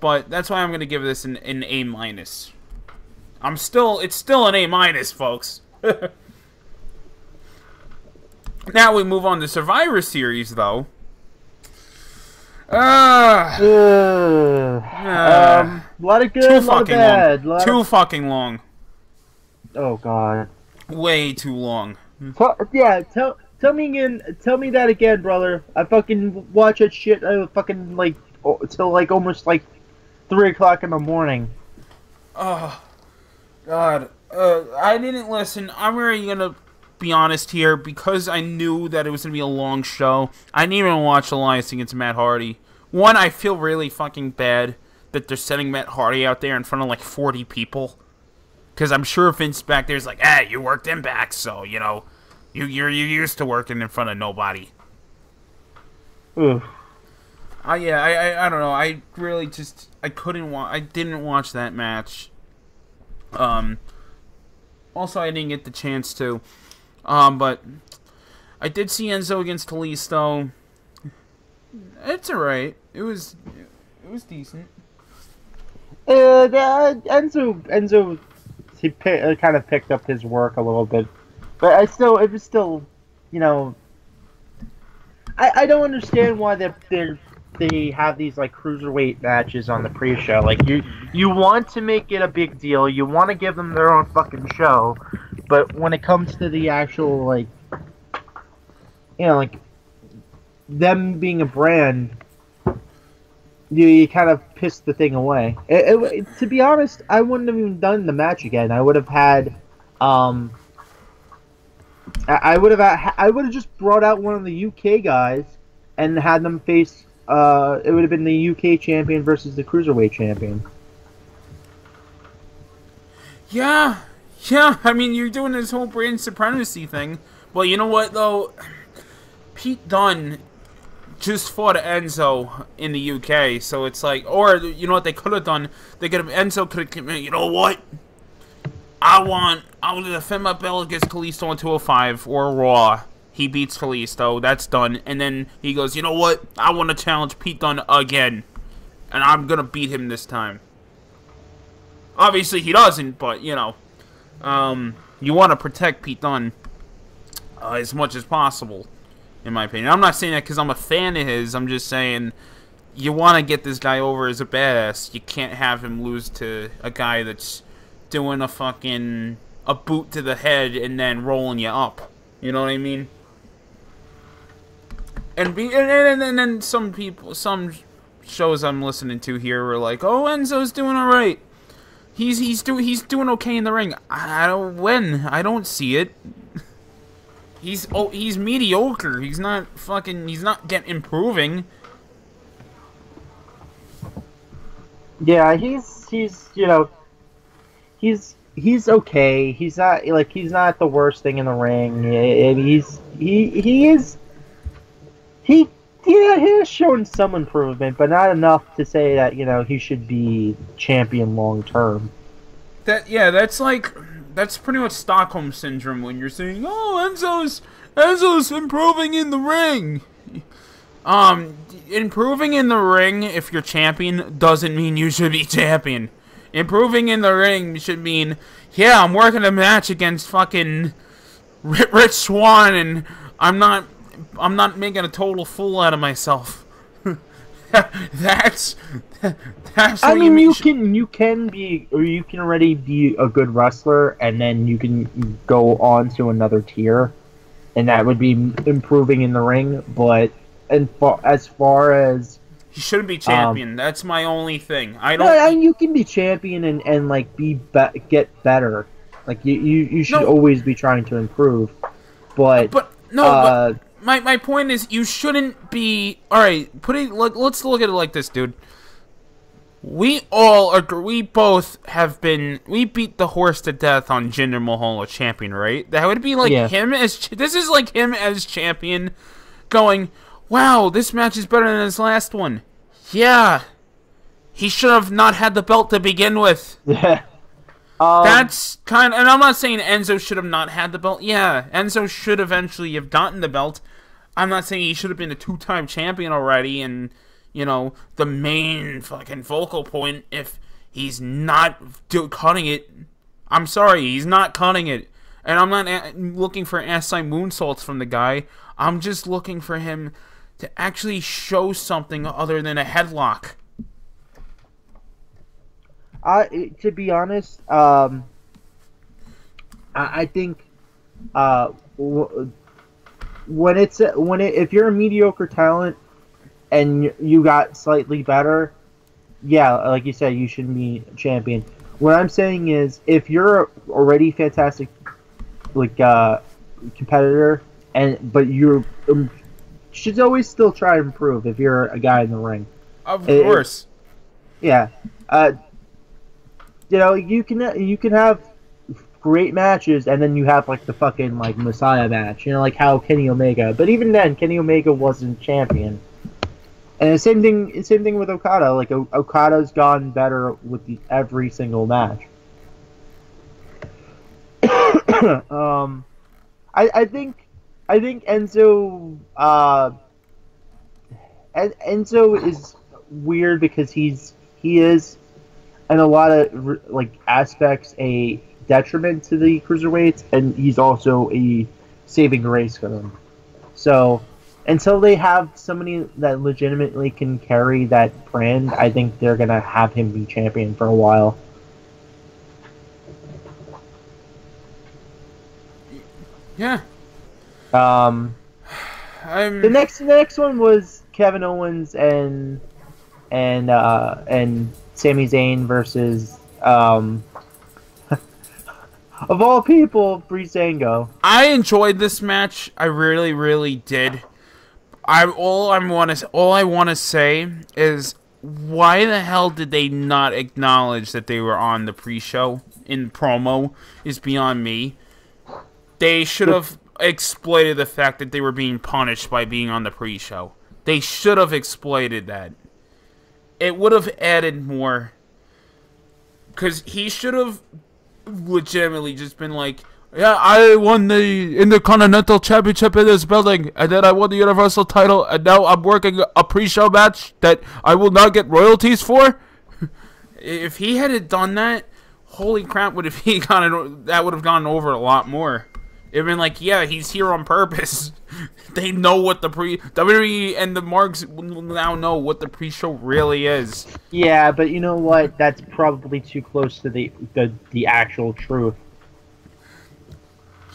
but that's why I'm gonna give this an A-. It's still an A-, folks. Now we move on to Survivor Series, though. A lot of good, a lot of bad. Too fucking long. Oh god. Way too long. Yeah, tell me again. Tell me that again, brother. I fucking watch that shit. Fucking like till like almost like 3 o'clock in the morning. Oh god. I didn't listen. I'm really gonna be honest here, because I knew that it was gonna be a long show. I didn't even watch Elias against Matt Hardy. One, I feel really fucking bad that they're sending Matt Hardy out there in front of like 40 people, because I'm sure Vince back there's like, hey, you worked in back, so you know, you're used to working in front of nobody. Oof. Yeah, I don't know. I really just I didn't watch that match. Also, I didn't get the chance to. But I did see Enzo against Kalisto. It's alright. It was decent. Enzo, he kind of picked up his work a little bit, but it was still, you know, I don't understand why they have these like cruiserweight matches on the pre-show. Like you want to make it a big deal, you want to give them their own fucking show, but when it comes to the actual, like, you know, like them being a brand, you kind of piss the thing away. To be honest, I wouldn't have even done the match again. I would have had, I would have just brought out one of the UK guys and had them face. It would have been the UK champion versus the cruiserweight champion. Yeah. I mean, you're doing this whole brand supremacy thing. Well, you know what though? Pete Dunne just fought Enzo in the UK, so it's like, or you know what they could have done? Enzo could have, you know what? I want to defend my belt against Kalisto on 205 or Raw. He beats Kalisto, that's done, and then he goes, you know what? I want to challenge Pete Dunne again, and I'm gonna beat him this time. Obviously, he doesn't, but you know, you want to protect Pete Dunne as much as possible, in my opinion. I'm not saying that because I'm a fan of his. I'm just saying you want to get this guy over as a badass. You can't have him lose to a guy that's doing a boot to the head and then rolling you up. You know what I mean? And then some shows I'm listening to here were like, oh, Enzo's doing alright. He's doing okay in the ring. I don't see it. He's mediocre. He's not improving. Yeah, he's he's okay. He's not the worst thing in the ring. He has shown some improvement, but not enough to say that he should be champion long term. That's pretty much Stockholm syndrome when you're saying, "Oh, Enzo's improving in the ring." Improving in the ring if you're champion doesn't mean you should be champion. Improving in the ring should mean, yeah, I'm working a match against fucking Rich Swann, and I'm not making a total fool out of myself. that's. I mean, you can already be a good wrestler, and then you can go on to another tier, and that would be improving in the ring. But as far as he shouldn't be champion. That's my only thing. I don't. No, I mean, you can be champion and like get better. Like you should always be trying to improve. But my point is, you shouldn't be. All right, let's look at it like this, dude. We all agree. We both have been. We beat the horse to death on Jinder Mahal as champion, right? That would be like him as. This is like him as champion, going, "Wow, this match is better than his last one." Yeah, he should have not had the belt to begin with. Yeah. That's and I'm not saying Enzo should have not had the belt. Yeah, Enzo should eventually have gotten the belt. I'm not saying he should have been a 2-time champion already and, the main fucking focal point if he's not cutting it. I'm sorry, he's not cutting it. And I'm not looking for SI moonsaults from the guy. I'm just looking for him to actually show something other than a headlock. To be honest, I think if you're a mediocre talent and you got slightly better, yeah, like you said, you should be champion. What I'm saying is, if you're already fantastic, competitor, but you should always still try to improve if you're a guy in the ring. Of course. Yeah. You can have great matches, and then you have the fucking Messiah match. Like how Kenny Omega. But even then, Kenny Omega wasn't champion. And the same thing with Okada. Okada's gotten better with every single match. I think Enzo Enzo is weird because he is in a lot of aspects a detriment to the cruiserweights, and he's also a saving grace for them. So until they have somebody that legitimately can carry that brand, I think they're gonna have him be champion for a while. Yeah. The next one was Kevin Owens and Sami Zayn versus of all people, Breezango. I enjoyed this match. I really, really did. All I want to say is, why the hell did they not acknowledge that they were on the pre-show in promo is beyond me. They should have exploited the fact that they were being punished by being on the pre-show. They should have exploited that. It would have added more. Because he should have legitimately just been like, yeah, I won the Intercontinental Championship in this building, and then I won the Universal title, and now I'm working a pre-show match that I will not get royalties for. If he had done that, holy crap, that would have gone over a lot more. It'd been like, yeah, he's here on purpose. They know what the WWE and the marks now know what the pre-show really is. Yeah, but you know what? That's probably too close to the actual truth.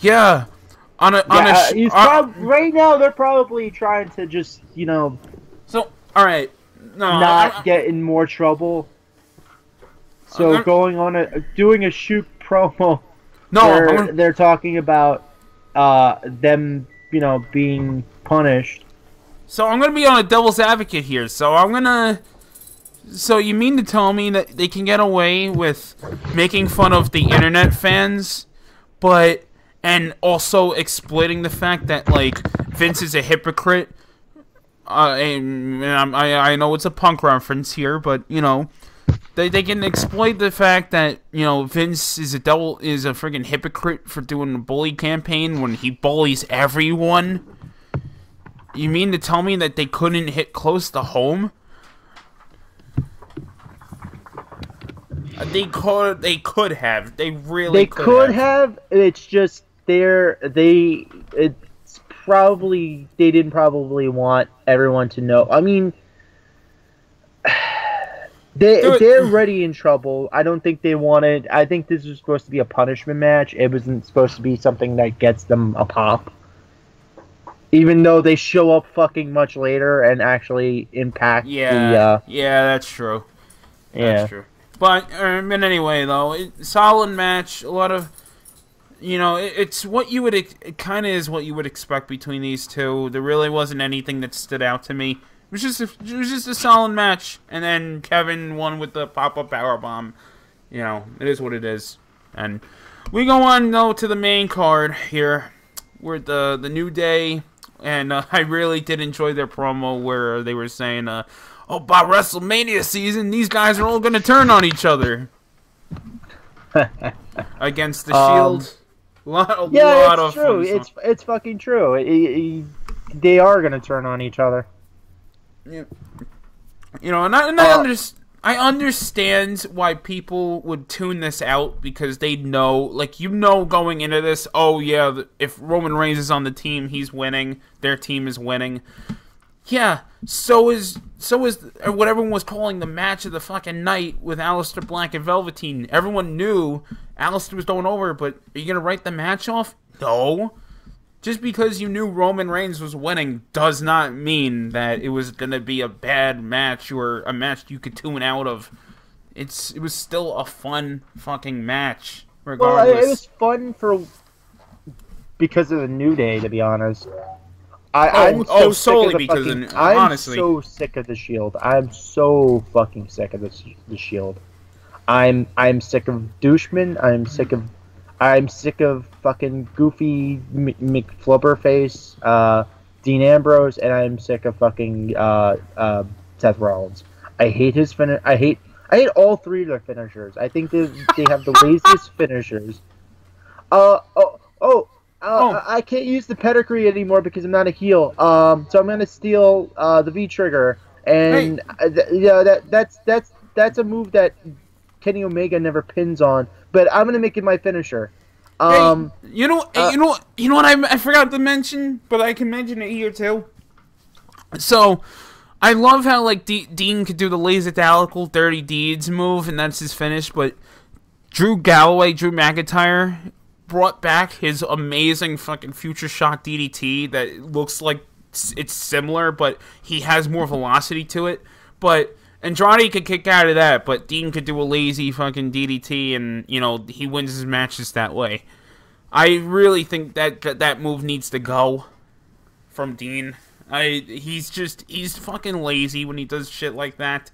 Yeah, right now they're probably trying to just So all right, not get in more trouble. So going on doing a shoot promo. No, where they're talking about them, being punished. So I'm gonna be on a devil's advocate here. So So you mean to tell me that they can get away with making fun of the internet fans, and also exploiting the fact that like Vince is a hypocrite? And I know it's a Punk reference here, but they can exploit the fact that Vince is a friggin' hypocrite for doing a bully campaign when he bullies everyone. You mean to tell me that they couldn't hit close to home? They could have. They really could have. It's just it's probably they didn't probably want everyone to know. I mean, they're already in trouble. I don't think they wanted. I think this was supposed to be a punishment match. It wasn't supposed to be something that gets them a pop. Even though they show up fucking much later and actually impact yeah, that's true. Yeah. That's true. But anyway, though, solid match. A lot of, it's what you would. It kind of is what you would expect between these two. There really wasn't anything that stood out to me. It was just a solid match, and then Kevin won with the pop-up powerbomb. It is what it is. And we go on though to the main card here. We're at the New Day, and I really did enjoy their promo where they were saying, by WrestleMania season, these guys are all going to turn on each other against the Shield. It's true. It's fucking true. They are going to turn on each other. Yeah. I understand why people would tune this out because they know, going into this, if Roman Reigns is on the team, he's winning. Their team is winning. Yeah, so is what everyone was calling the match of the fucking night with Aleister Black and Velveteen. Everyone knew Aleister was going over, but are you gonna write the match off? No. Just because you knew Roman Reigns was winning does not mean that it was gonna be a bad match or a match you could tune out of. It was still a fun fucking match, regardless. Well, it was fun because of the New Day, to be honest. I'm so sick of the Shield. I'm so fucking sick of the Shield. I'm sick of Doucheman. I'm sick of fucking Goofy McFlubberface, Dean Ambrose, and I'm sick of fucking Seth Rollins. I hate his I hate all three of their finishers. I think they have the laziest finishers. I can't use the pedigree anymore because I'm not a heel. So I'm gonna steal the V trigger, and that's a move that Kenny Omega never pins on. But I'm gonna make it my finisher. You know what I forgot to mention, but I can mention it here too. So, I love how Dean could do the laser-dalical dirty deeds move, and that's his finish. But Drew McIntyre, brought back his amazing fucking Future Shock DDT that looks like it's similar, but he has more velocity to it. But Andrade could kick out of that, but Dean could do a lazy fucking DDT, and he wins his matches that way. I really think that move needs to go from Dean. He's fucking lazy when he does shit like that.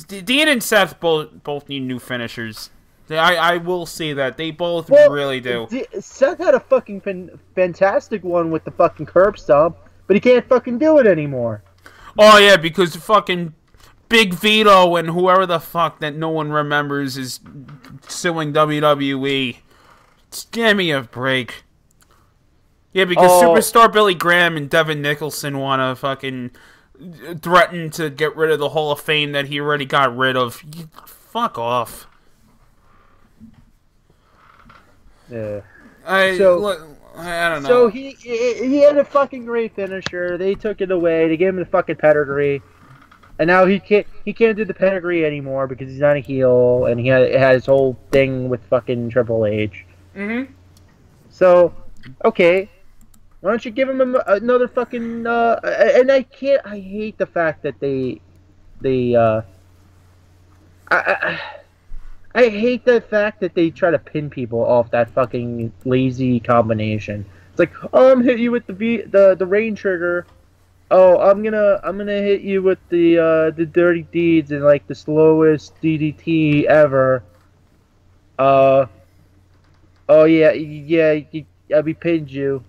Dean and Seth both need new finishers. I will say that they both really do. Seth had a fucking fantastic one with the fucking curb stomp, but he can't fucking do it anymore. Oh yeah, because fucking Big Vito and whoever the fuck that no one remembers is suing WWE. Give me a break. Yeah, because Superstar Billy Graham and Devin Nicholson want to fucking threaten to get rid of the Hall of Fame that he already got rid of. Fuck off. Yeah. I don't know. So he had a fucking great finisher. They took it away. They gave him the fucking pedigree. And now he can't do the pedigree anymore because he's not a heel, and he had his whole thing with fucking Triple H. Mm-hmm. So, okay, why don't you give him another fucking? And I hate the fact that I hate the fact that they try to pin people off that fucking lazy combination. It's like, oh, I'm hit you with the rain trigger. Oh, I'm gonna hit you with the dirty deeds and like the slowest DDT ever. Oh yeah, we pinned you.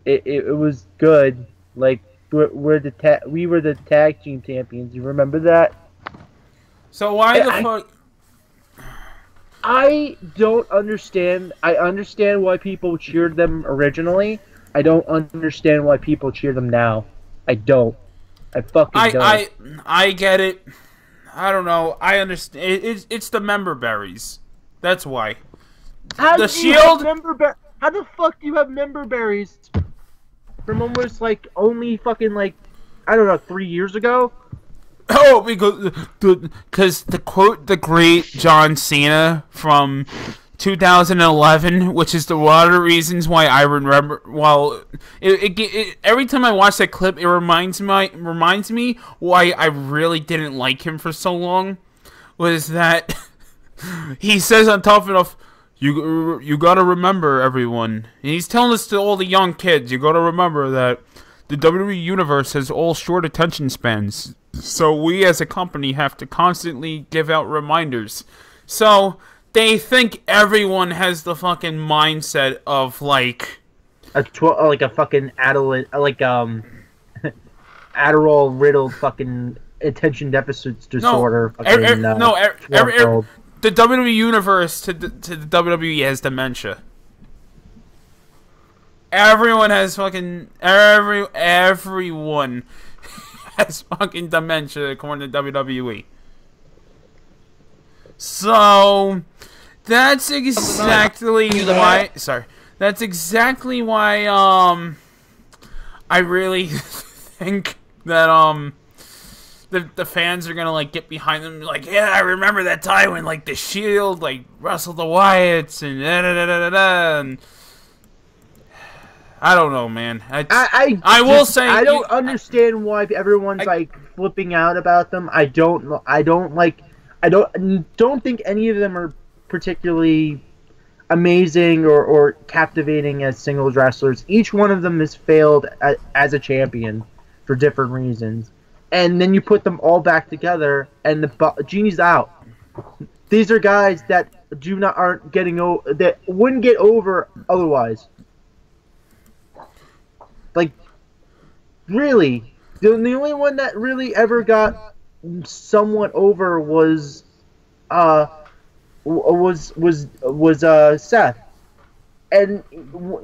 It was good. Like we were the tag team champions. You remember that? So why the fuck? I don't understand. I understand why people cheered them originally. I don't understand why people cheer them now. I don't. I fucking don't. I get it. I don't know. I understand. It's the member berries. That's why. How the do you Shield. How the fuck do you have member berries from almost like only fucking like I don't know 3 years ago? Oh, because to quote the great John Cena from 2011, which is one of the reasons why I remember. Well, every time I watch that clip, it reminds me why I really didn't like him for so long. Was that he says on Tough Enough, you gotta remember, everyone. And he's telling this to all the young kids. You gotta remember that the WWE Universe has all short attention spans. So we as a company have to constantly give out reminders. So they think everyone has the fucking mindset of like a fucking Adderall riddled fucking attention deficit disorder. The WWE Universe to the WWE has dementia. Everyone has fucking everyone has fucking dementia according to WWE. So that's exactly why. Sorry, that's exactly why. I really think that the fans are gonna like get behind them, like, yeah, I remember that time when like the Shield like wrestled the Wyatts and and I don't know, man. I will say I don't understand why everyone's like flipping out about them. I don't think any of them are particularly amazing or captivating as singles wrestlers. Each one of them has failed as a champion for different reasons. And then you put them all back together, and the genie's out. These are guys that aren't getting over, that wouldn't get over otherwise. Like, really, the only one that really ever got somewhat over was Seth, and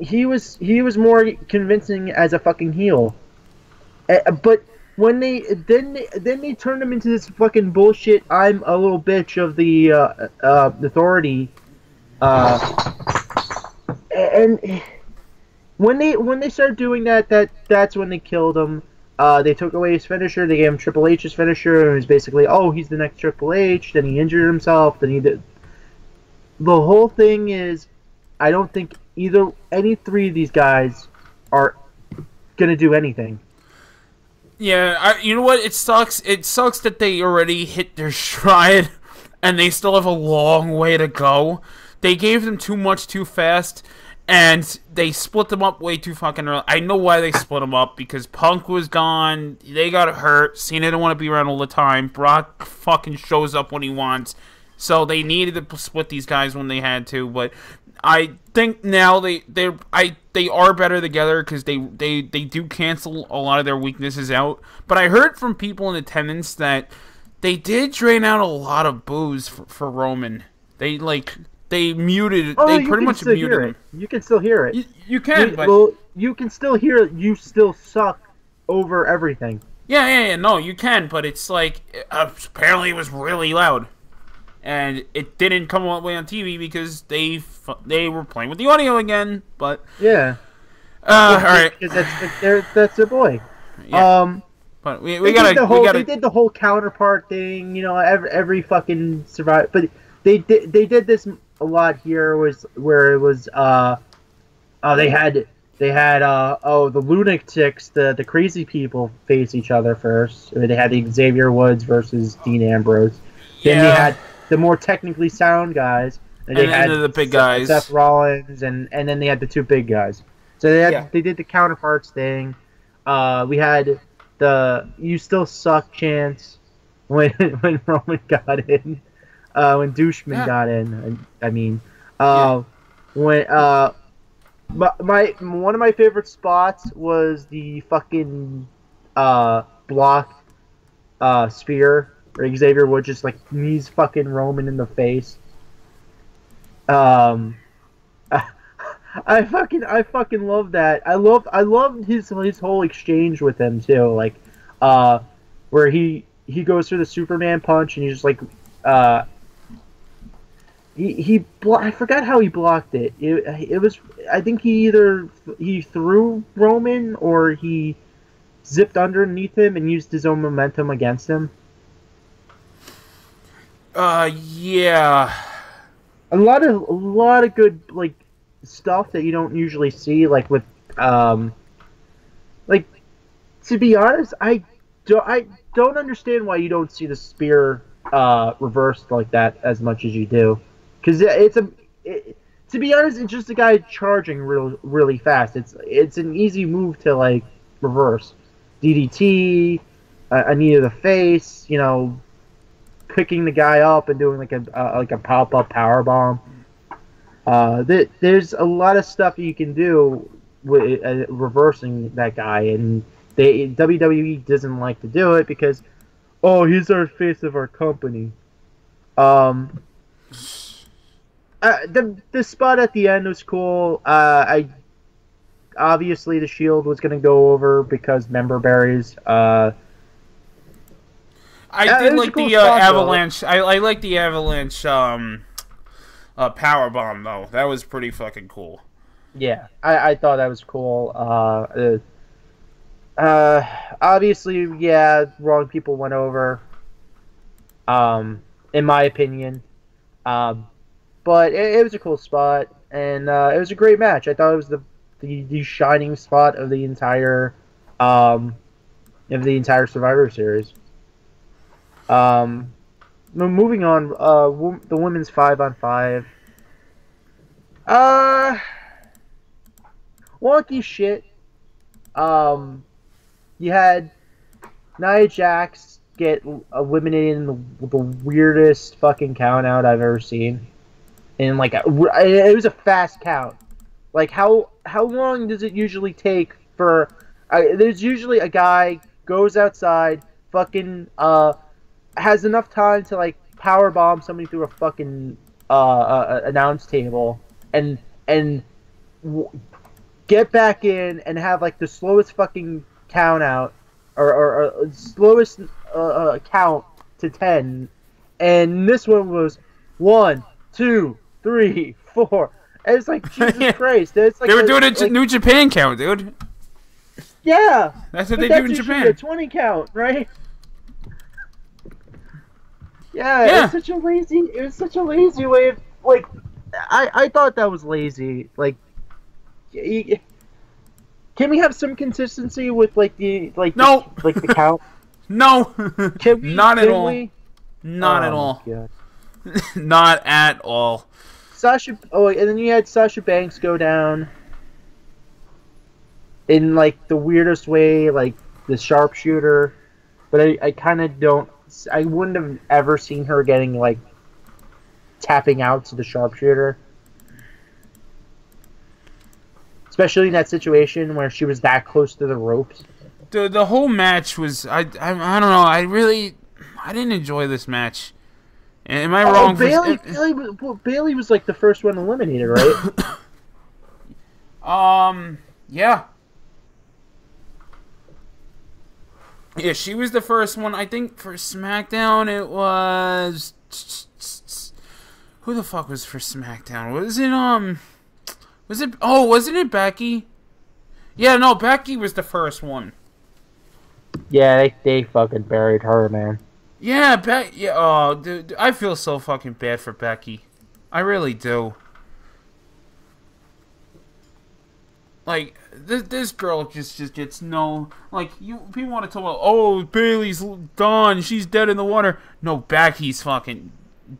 he was more convincing as a fucking heel. But when they turned him into this fucking bullshit, I'm a little bitch of the authority, and when they started doing that's when they killed him. They took away his finisher. They gave him Triple H's finisher, and it was basically, oh, he's the next Triple H. Then he injured himself. Then he did. The whole thing is, I don't think any three of these guys are gonna do anything. Yeah, you know what? It sucks. It sucks that they already hit their stride, and they still have a long way to go. They gave them too much too fast, and they split them up way too fucking early. I know why they split them up, because Punk was gone, they got hurt, Cena didn't want to be around all the time, Brock fucking shows up when he wants, so they needed to split these guys when they had to, but I think now they are better together because they do cancel a lot of their weaknesses out. But I heard from people in attendance that they did drain out a lot of boos for Roman. They muted. Oh, they pretty much muted him. You can still hear it. You can, but you can still hear it. You still suck over everything. Yeah. No, you can, but it's like apparently it was really loud. And it didn't come all the way on TV because they were playing with the audio again. But yeah, all right, because that's their boy. Yeah. But we did the whole counterpart thing. You know, every fucking survivor. But they did this a lot here. Where it was they had the lunatics, the crazy people face each other first. They had the Xavier Woods versus Dean Ambrose. Then the more technically sound guys. And they had the big guys, Seth Rollins, and then they had the 2 big guys. So they did the counterparts thing. We had the "You Still Suck" chants when Roman got in, when Doucheman got in. When one of my favorite spots was the fucking block spear, where Xavier Woods just like knees fucking Roman in the face. I fucking love that. I loved his whole exchange with him too, like where he goes through the Superman punch and he's just like I forgot how he blocked it. It was, I think he threw Roman or he zipped underneath him and used his own momentum against him. Yeah. A lot of good like stuff that you don't usually see, like with like, to be honest, I don't understand why you don't see the spear reversed like that as much as you do, because to be honest, it's just a guy charging really fast. It's an easy move to like reverse. DDT, a knee to the face, you know, picking the guy up and doing like a pop up power bomb. There's a lot of stuff you can do with reversing that guy, and WWE doesn't like to do it because, oh, he's our face of our company. The spot at the end was cool. Obviously the Shield was going to go over because member berries. I did like the Avalanche. I like the Avalanche power bomb though. That was pretty fucking cool. Yeah, I thought that was cool. Obviously, yeah, wrong people went over. In my opinion, but it was a cool spot, and it was a great match. I thought it was the shining spot of the entire Survivor Series. Moving on, the women's 5-on-5. Wonky shit. You had Nia Jax get eliminated in the weirdest fucking count out I've ever seen. And like it was a fast count. Like how long does it usually take for? There's usually a guy goes outside, fucking has enough time to like power bomb somebody through a fucking announce table and get back in and have like the slowest fucking count out or slowest count to 10, and this one was 1, 2, 3, 4. And it's like, Jesus Christ! It's like they were doing a New Japan count, dude. Yeah, that's what they do in Japan. A 20 count, right? Yeah, it was such a lazy way of, like, I thought that was lazy. Like, can we have some consistency with like the the count? No, not at all. Not at all. Not at all. Sasha. Oh, and then you had Sasha Banks go down in like the weirdest way, like the sharpshooter. But I kind of don't. I wouldn't have ever seen her getting like tapping out to the sharpshooter, especially in that situation where she was that close to the ropes. The whole match was I don't know. I didn't enjoy this match. Am I wrong? Bailey was like the first one eliminated, right? Yeah. Yeah, she was the first one. I think for SmackDown it was... Who the fuck was for SmackDown? Wasn't it Becky? Yeah, no, Becky was the first one. Yeah, they fucking buried her, man. Yeah, oh, dude, I feel so fucking bad for Becky. I really do. Like, this girl just gets no... Like, people want to talk about, oh, Bailey's done, she's dead in the water. No, Becky's fucking...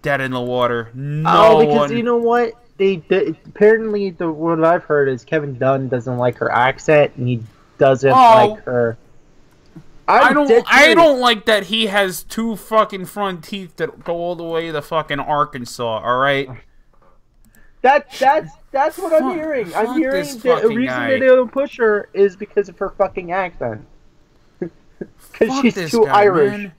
dead in the water. No because one. you know what? Apparently what I've heard is Kevin Dunn doesn't like her accent and he doesn't like her. I don't like that he has 2 fucking front teeth that go all the way to fucking Arkansas. All right. That's what I'm hearing. I'm hearing that the reason they don't push her is because of her fucking accent. Because she's too Irish. Man.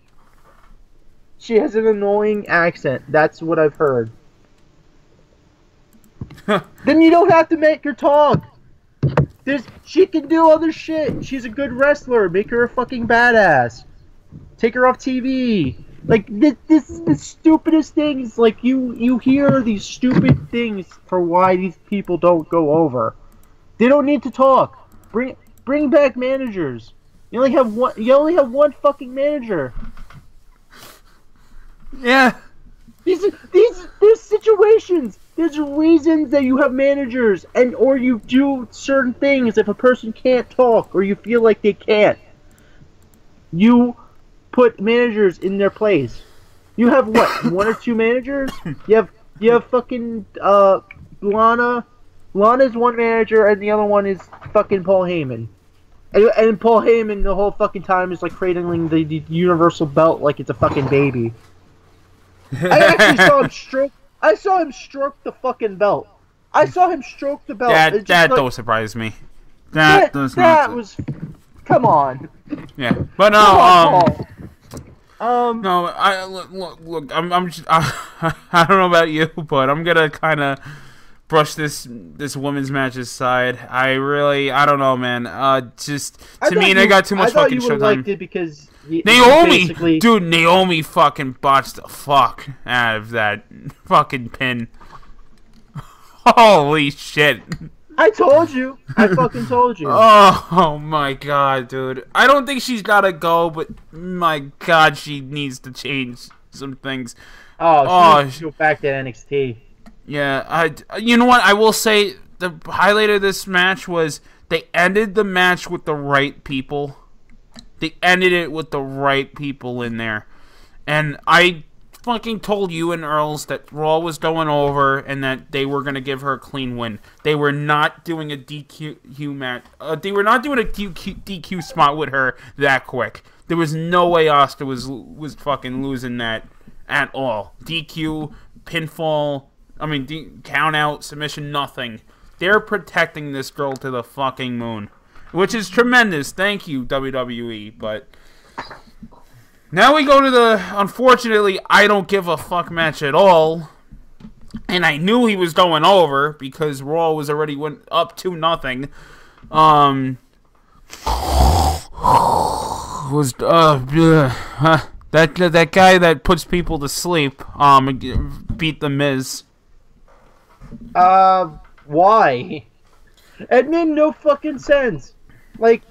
She has an annoying accent. That's what I've heard. Then you don't have to make her talk. She can do other shit. She's a good wrestler. Make her a fucking badass. Take her off TV. Like, this is the stupidest things. Like, you hear these stupid things for why these people don't go over. They don't need to talk. Bring back managers. You only have one fucking manager. Yeah. There's situations. There's reasons that you have managers, or you do certain things if a person can't talk or you feel like they can't. You put managers in their place. You have what? 1 or 2 managers? You have fucking Lana. Lana's one manager and the other one is fucking Paul Heyman. And Paul Heyman the whole fucking time is like cradling the Universal belt like it's a fucking baby. I actually saw him stroke the fucking belt. I saw him stroke the belt. That don't surprise me. That was. Come on. Yeah, but no. No, look. I don't know about you, but I'm gonna kind of brush this women's match aside. I don't know, man. Just to me, they got too much fucking showtime. I thought you would have liked it because Naomi fucking botched the fuck out of that fucking pin. Holy shit. I told you. I fucking told you. Oh my god, dude. I don't think she's gotta go, but my god, she needs to change some things. She needs to go back to NXT. Yeah, you know what? I will say the highlight of this match was they ended the match with the right people. They ended it with the right people in there. And I fucking told you and Earls that Raw was going over and that they were going to give her a clean win. They were not doing a DQ match. They were not doing a DQ spot with her that quick. There was no way Asuka was fucking losing that at all. DQ, pinfall, count out, submission, nothing. They're protecting this girl to the fucking moon. Which is tremendous. Thank you, WWE. But now we go to the, unfortunately, I don't give a fuck match at all. And I knew he was going over because Raw was already went up 2-0. That guy that puts people to sleep beat the Miz. Why? It made no fucking sense. Like,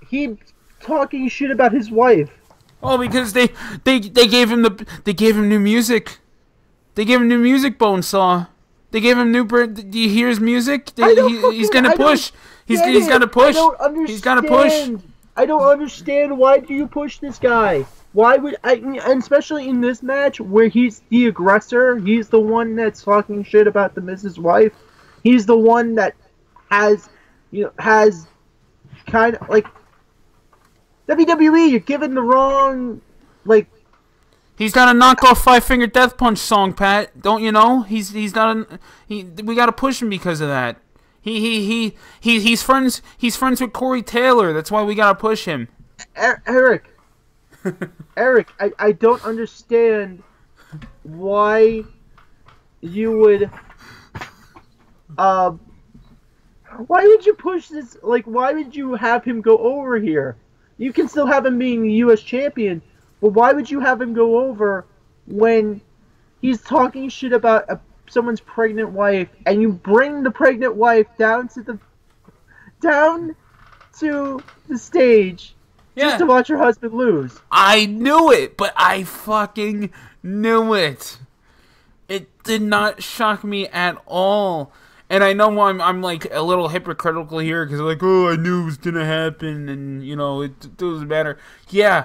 he talking shit about his wife. Oh, because they gave him new music. They gave him new music, Bonesaw. They gave him new. Do you hear his music? He's gonna push. He's gonna push. He's gonna push. I don't understand. Why do you push this guy? Why would and especially in this match where he's the aggressor, he's the one that's talking shit about the Mrs. Wife. He's the one that has kind of like WWE. You're giving the wrong He's got a knockoff 5-finger death punch song, Pat. Don't you know? He's not we gotta push him because of that. He's friends with Corey Taylor. That's why we gotta push him. Eric, I don't understand why you would why would you push this? Like, why would you have him go over here? You can still have him being the U.S. champion, but why would you have him go over when he's talking shit about someone's pregnant wife, and you bring the pregnant wife down to the stage just to watch her husband lose? I knew it, but I fucking knew it. It did not shock me at all. And I know I'm like a little hypocritical here because like, oh, I knew it was gonna happen, and it doesn't matter. Yeah,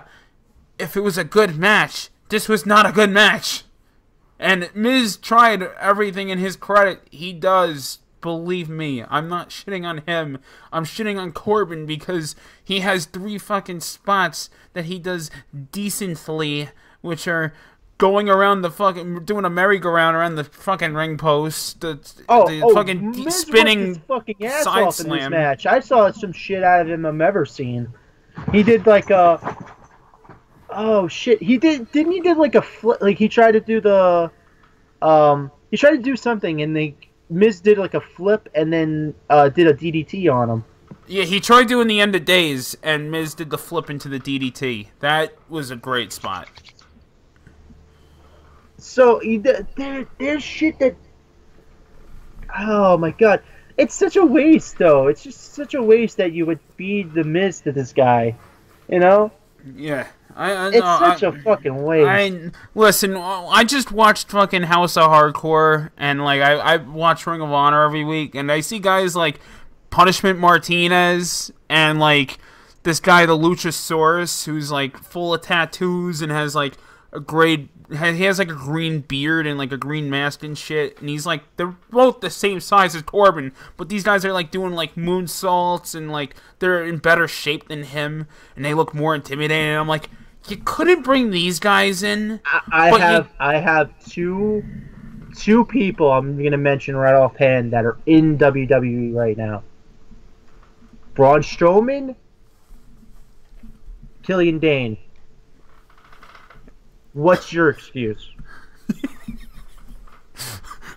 if it was a good match, this was not a good match. And Miz tried everything in his credit. He does. Believe me, I'm not shitting on him. I'm shitting on Corbin because he has 3 fucking spots that he does decently, which are going around the fucking, doing a merry-go-round around the fucking ring post, the fucking Miz spinning worked his fucking ass side off in this slam. match. I saw some shit out of him I've ever seen. He did like a, oh shit, didn't he did like a flip, like he tried to do the, he tried to do something and Miz did like a flip and then did a DDT on him. Yeah, he tried doing the end of days, and Miz did the flip into the DDT. That was a great spot. So there's shit that, oh my god, it's such a waste though. It's just such a waste that you would feed the Miz to this guy, you know? Yeah. It's such a fucking waste. Listen, I just watched fucking House of Hardcore, and like I watch Ring of Honor every week, and I see guys like Punishment Martinez and like this guy the Luchasaurus, who's like full of tattoos and has like he has like a green beard and like a green mask and shit, and he's like, they're both the same size as Corbin, but these guys are like doing like moonsaults and like they're in better shape than him, and they look more intimidating. And I'm like, you couldn't bring these guys in. I have two people I'm gonna mention right offhand that are in WWE right now. Braun Strowman, Killian Dane. What's your excuse?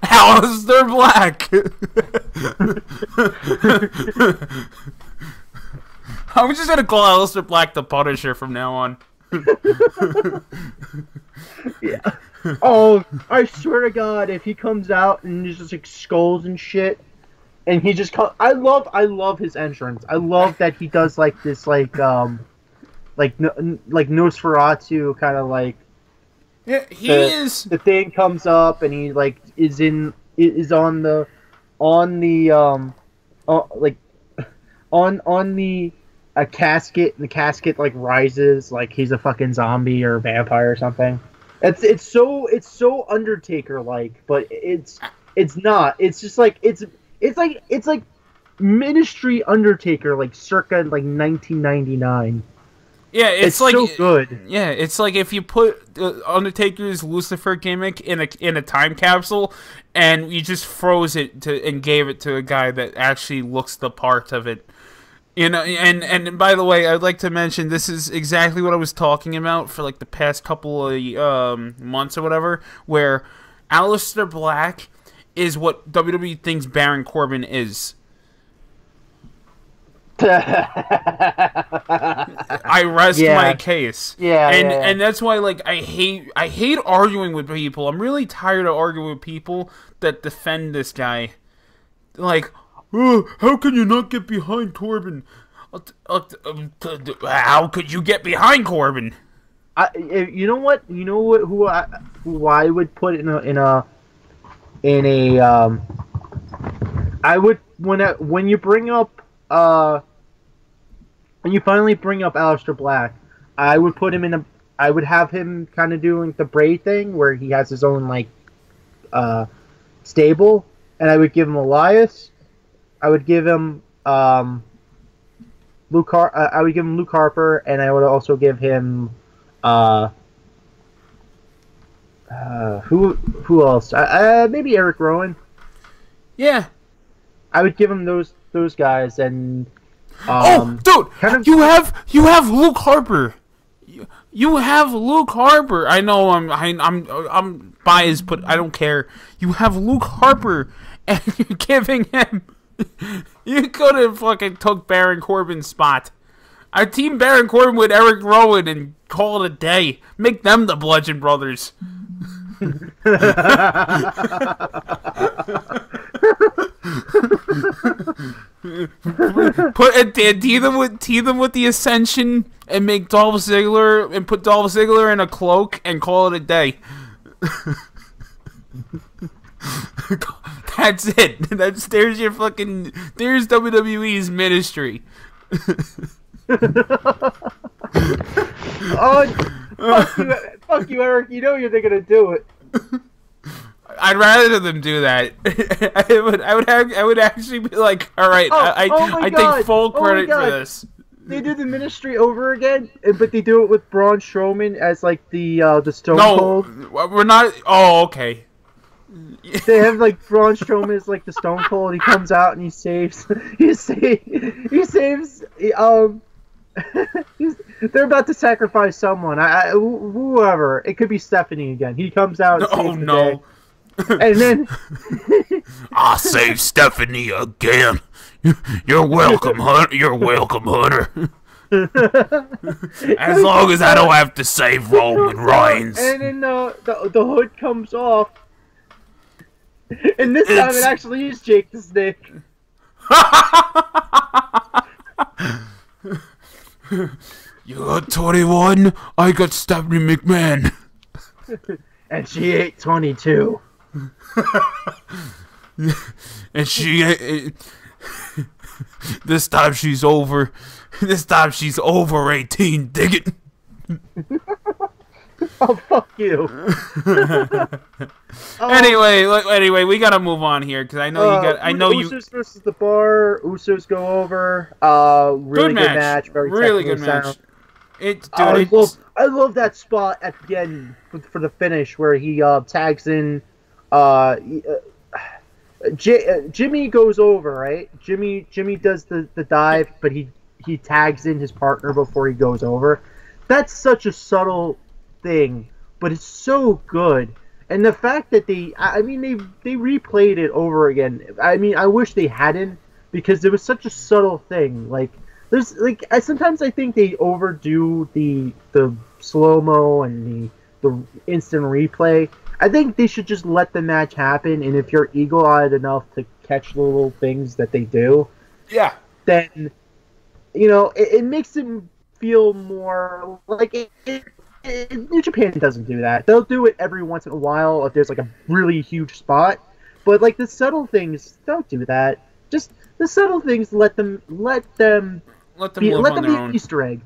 Aleister Black. I'm just gonna call Aleister Black the Punisher from now on. Yeah. Oh, I swear to God, if he comes out and he's just like skulls and shit, and he just I love his entrance. I love that he does like this like Nosferatu kind of like. Yeah, the thing comes up and he like is on the casket, and the casket like rises like he's a fucking zombie or a vampire or something. It's so Undertaker like, but it's not. It's just like it's like Ministry Undertaker like circa like 1999. Yeah, it's like so good. Yeah, it's like if you put Undertaker's Lucifer gimmick in a time capsule, and you just froze it and gave it to a guy that actually looks the part of it. You know, and by the way, I'd like to mention this is exactly what I was talking about for like the past couple of months or whatever, where Aleister Black is what WWE thinks Baron Corbin is. I rest my case. And that's why like I hate arguing with people. I'm really tired of arguing with people that defend this guy. Like, oh, how can you not get behind Corbin? How could you get behind Corbin? You know what? Who I would put in a I would when you bring up when you finally bring up Aleister Black, I would put him I would have him kind of doing the Bray thing where he has his own like stable, and I would give him Elias. I would give him I would give him Luke Harper, and I would also give him who else? Maybe Eric Rowan. Yeah, I would give him those guys, and dude, you have Luke Harper. You have Luke Harper. I know I'm biased, but I don't care. You have Luke Harper, and you're giving him. You could have fucking took Baron Corbin's spot. I team Baron Corbin with Eric Rowan and call it a day. Make them the Bludgeon Brothers. Tee them with the Ascension and make Dolph Ziggler and put Dolph Ziggler in a cloak and call it a day. That's it. There's WWE's ministry. Fuck you, Eric. You know they're gonna do it. I'd rather them do that. I would actually be like, all right, I take full credit for this. They do the Ministry over again, but they do it with Braun Strowman as like the Stone Cold. No, we're not. Oh, okay. They have like Braun Strowman is like the Stone Cold. He comes out and he saves. He saves. They're about to sacrifice someone. Whoever. It could be Stephanie again. He comes out. And saves the day. And then I'll save Stephanie again. You're welcome, Hunter. You're welcome, Hunter. As long as I don't have to save Roman Reigns. And then the hood comes off. And this time it actually is Jake the Snake. You got 21, I got Stephanie McMahon. And she ate 22. And she this time she's over 18, dig it. Oh, fuck you. Anyway, we gotta move on here because I know Usos versus the Bar. Usos go over. Really good match. Very really good match. I love that spot at the end for the finish where he tags in. Jimmy goes over, right? Jimmy does the dive, but he tags in his partner before he goes over. That's such a subtle thing, but it's so good. And the fact that they replayed it over again. I mean, I wish they hadn't, because it was such a subtle thing. Like, there's sometimes I think they overdo the slow-mo and the instant replay. I think they should just let the match happen, and if you're eagle-eyed enough to catch the little things that they do, yeah, then it makes it feel more like New Japan doesn't do that. They'll do it every once in a while if there's like a really huge spot, but like the subtle things, don't do that. Just the subtle things, let them be an Easter egg.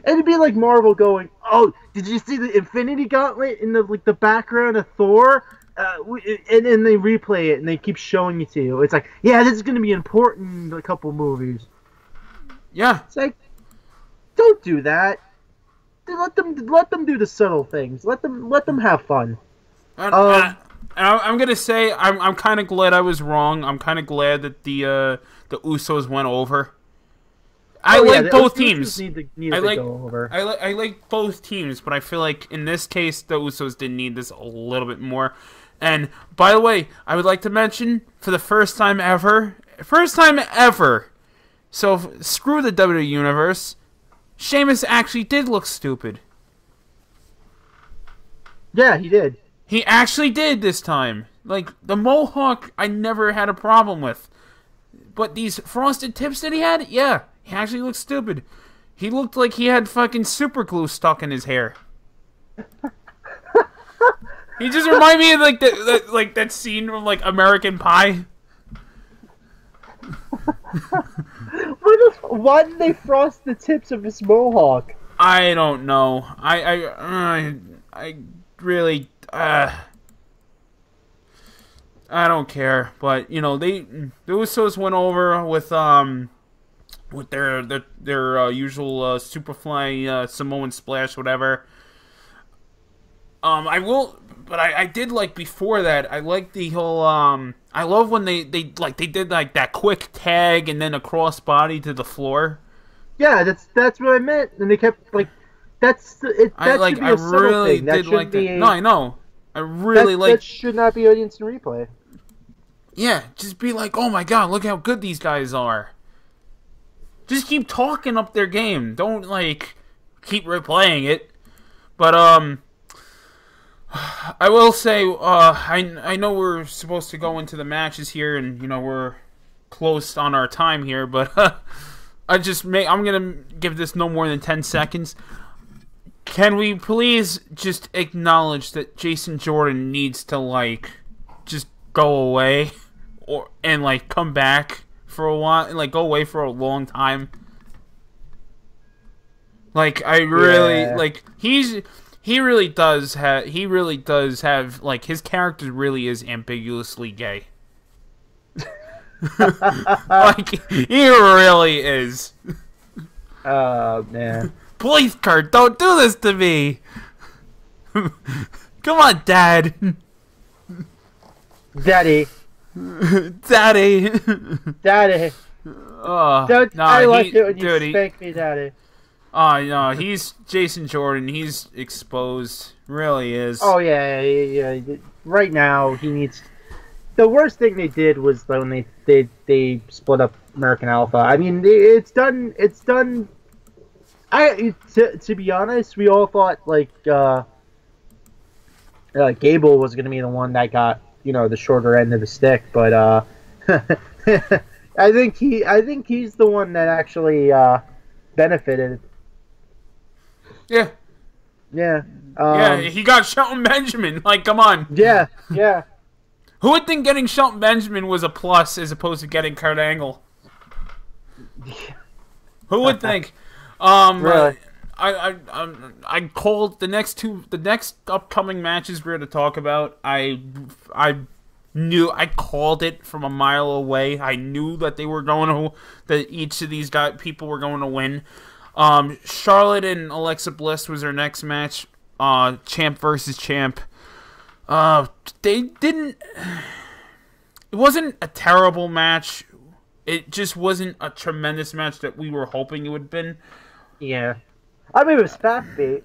And it'd be like Marvel going, "Oh, did you see the Infinity Gauntlet in the background of Thor?" And then they replay it and they keep showing it to you. It's like, yeah, this is going to be important in a couple movies. Yeah, it's like, don't do that. Let them do the subtle things. Let them have fun. I'm gonna say I'm kind of glad I was wrong. I'm kind of glad that the Usos went over. I like both teams. I like both teams, but I feel like in this case the Usos did need this a little bit more. And by the way, I would like to mention for the first time ever. So screw the WWE universe. Sheamus actually did look stupid. Yeah, he did. He actually did this time. Like, the mohawk, I never had a problem with. But these frosted tips that he had, yeah, he actually looked stupid. He looked like he had fucking super glue stuck in his hair. He just reminded me of that scene from like American Pie. Why did they frost the tips of his mohawk? I don't know. I really I don't care. But the Usos went over with their usual Superfly Samoan splash, whatever. I did like before that. I like the whole I love when they did like that quick tag and then a crossbody to the floor. Yeah, that's what I meant. And they kept like that should be a subtle thing. That shouldn't be. No, I know. I really like. That should not be audience replay. Yeah, just be like, oh my god, look how good these guys are. Just keep talking up their game. Don't keep replaying it. But I will say, I know we're supposed to go into the matches here, and we're close on our time here, but I'm gonna give this no more than 10 seconds. Can we please just acknowledge that Jason Jordan needs to just go away, and come back for a while, and go away for a long time? I really he really does have like his character really is ambiguously gay. Like he really is. Oh man. Please, Kurt, don't do this to me. Come on, Dad. Daddy. Daddy. Daddy. Oh, no, I like it when you spank me, Daddy. Oh, no, he's Jason Jordan. He's exposed. Really is. Oh, yeah. Right now, he needs... The worst thing they did was when they split up American Alpha. I mean, it's done... To be honest, we all thought, like, Gable was going to be the one that got, the shorter end of the stick, but, I think he's the one that actually, benefited. Yeah. Yeah. Yeah, he got Shelton Benjamin. Like, come on. Yeah. Who would think getting Shelton Benjamin was a plus as opposed to getting Kurt Angle? Who would think? Really? I called the next upcoming matches we're going to talk about. I knew I called it from a mile away. I knew that that each of these people were going to win. Charlotte and Alexa Bliss was their next match. Champ versus champ. It wasn't a terrible match. It just wasn't a tremendous match that we were hoping it would have been. Yeah. I mean, it was fast beat.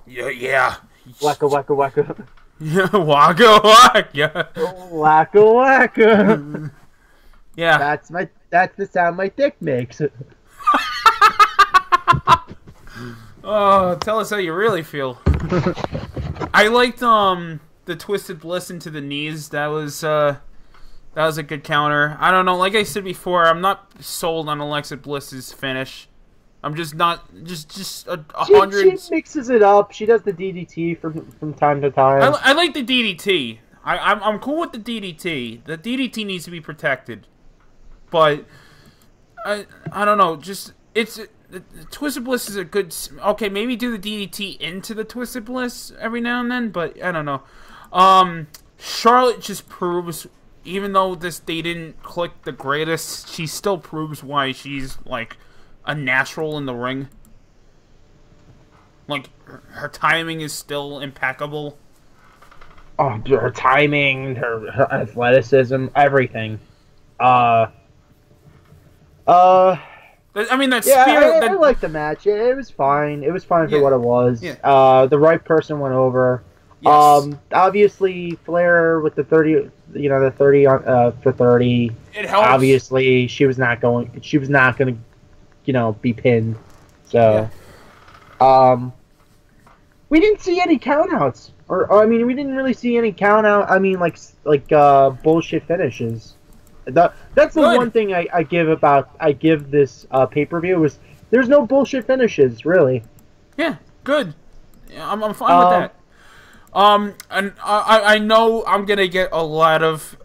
Yeah. Wacka, wacka, wacka. Yeah, wacka, wacka. Wacka, wacka. Yeah. That's the sound my dick makes. Oh, tell us how you really feel. I liked the twisted bliss into the knees. That was a good counter. I don't know. Like I said before, I'm not sold on Alexa Bliss's finish. I'm just not just 100. She mixes it up. She does the DDT from time to time. I like the DDT. I'm cool with the DDT. The DDT needs to be protected, but I don't know. Just the Twisted Bliss is a good... Okay, maybe do the DDT into the Twisted Bliss every now and then, but I don't know. Charlotte just proves, even though they didn't click the greatest, she still proves why she's, like, a natural in the ring. Like, her timing is still impeccable. Oh, her timing, her athleticism, everything. I mean, that yeah, spirit... I liked the match. It was fine. It was fine for what it was. Yeah. The right person went over. Yes. Obviously, Flair with the 30, the 30 for 30. It helps. Obviously, she was not going to, be pinned. So, we didn't see any countouts. Or, I mean, we didn't really see any countout. I mean, like bullshit finishes. That's the one thing I give this pay-per-view was there's no bullshit finishes, really. Yeah, good. Yeah, I'm fine with that. And I know I'm gonna get a lot of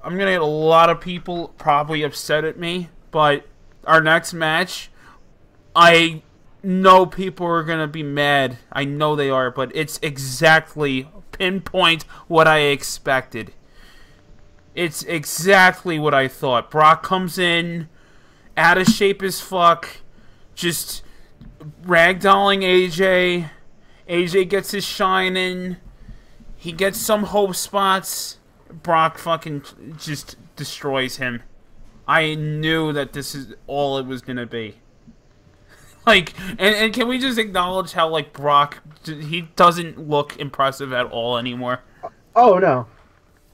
people probably upset at me, but our next match, I know people are gonna be mad. I know they are, but it's exactly pinpoint what I expected. It's exactly what I thought. Brock comes in, out of shape as fuck, just ragdolling AJ. AJ gets his shine in. He gets some hope spots. Brock fucking just destroys him. I knew that this is all it was gonna be. Like, and can we just acknowledge how, like, Brock, he doesn't look impressive at all anymore. Oh, no.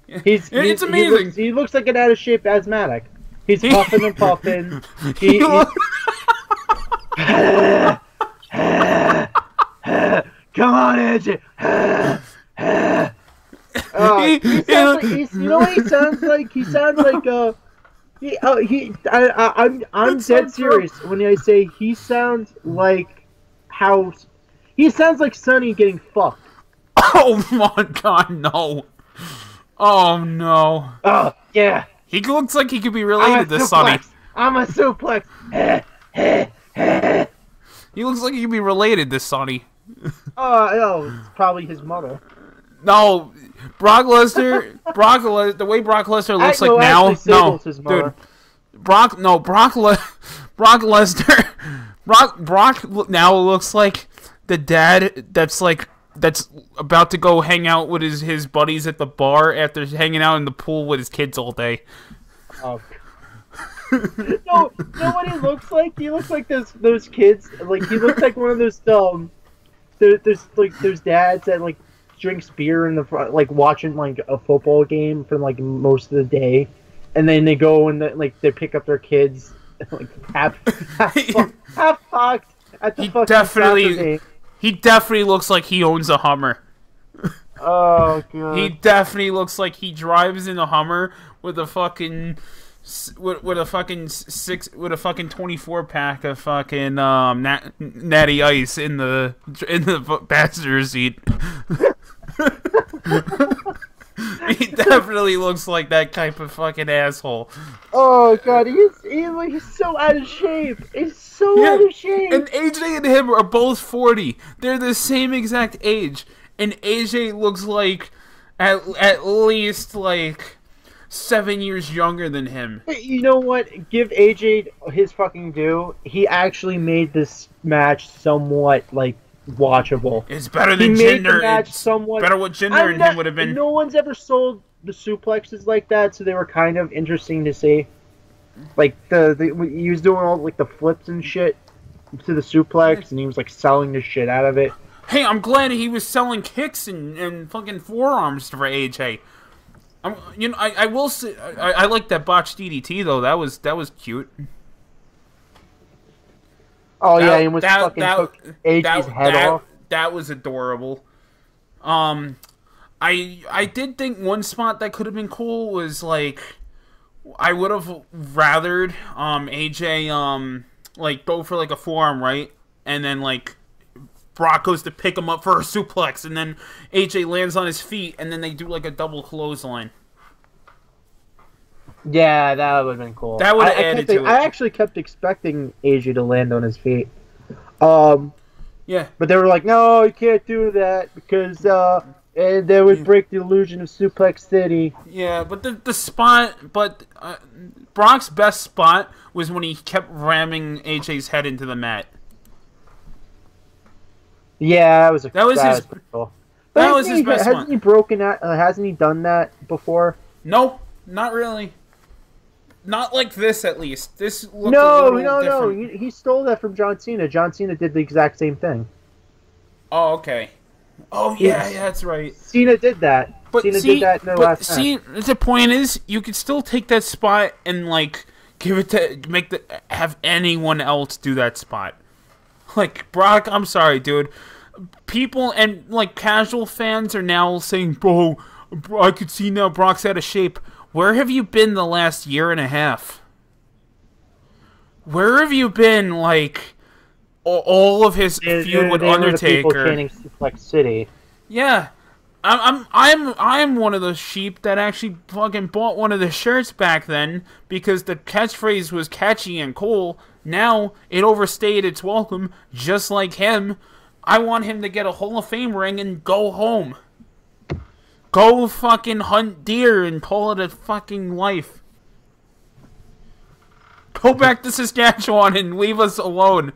It's amazing. He looks like an out of shape asthmatic. He's puffing and puffing. Come on, AJ. You know what he sounds like? He sounds like I'm dead serious when I say he sounds like he sounds like Sonny getting fucked. Oh my god, no. Oh no. Oh, yeah. He looks like he could be related to Sonny. I'm a suplex. He looks like he could be related to Sonny. Oh, it's probably his mother. No, Brock Lesnar. The way Brock Lesnar looks like now. No, his mother. dude. Brock Lesnar. Brock now looks like the dad that's about to go hang out with his buddies at the bar after hanging out in the pool with his kids all day. Oh. No, you know what he looks like? He looks like those kids. Like he looks like one of those there's dads that like drinks beer in the front, like watching like a football game for like most of the day, and then they go and they pick up their kids like half fucked at the fucking Saturday. He definitely looks like he owns a Hummer. Oh god. He definitely looks like he drives in a Hummer with a fucking 24 pack of fucking natty ice in the passenger seat. He definitely looks like that type of fucking asshole. Oh god, he's so out of shape. He's so out of shape. And AJ and him are both 40. They're the same exact age, and AJ looks like at least like 7 years younger than him. You know what? Give AJ his fucking due. He actually made this match somewhat like watchable. It's better than Jinder. Match somewhat better what Jinder and him would have been. No one's ever sold the suplexes like that, so they were kind of interesting to see. Like he was doing all like the flips and shit to the suplex, and he was like selling the shit out of it. Hey, I'm glad he was selling kicks and fucking forearms for AJ. I will say I like that botched DDT though. That was cute. Oh yeah, he almost fucking took AJ's head off. That was adorable. I did think one spot that could have been cool was like I would have rathered AJ like go for like a forearm, right, and then like Brock goes to pick him up for a suplex, and then AJ lands on his feet, and then they do like a double clothesline. Yeah, that would have been cool. That would have added to it. I actually kept expecting AJ to land on his feet. Yeah. But they were like, no, you can't do that because and they would break the illusion of Suplex City. Yeah, but the spot, Brock's best spot was when he kept ramming AJ's head into the mat. Yeah, that was his cool. That was his best one. Hasn't he broken that? Hasn't he done that before? Nope, not really. Not like this, at least. This looked No. He stole that from John Cena. John Cena did the exact same thing. Oh, okay. Oh, yeah, that's right. Cena did that. Cena did that in their last match. The point is, you could still take that spot and, like, give it to, have anyone else do that spot. Like, Brock, I'm sorry, dude. People and, like, casual fans are now saying, bro, I could see now Brock's out of shape. Where have you been the last year and a half? Where have you been, like, all of his feud with Undertaker? People chanting Suplex City. Yeah, I'm one of those sheep that actually fucking bought one of the shirts back then because the catchphrase was catchy and cool. Now it overstayed its welcome, just like him. I want him to get a Hall of Fame ring and go home. Go fucking hunt deer and call it a fucking life. Go back to Saskatchewan and leave us alone.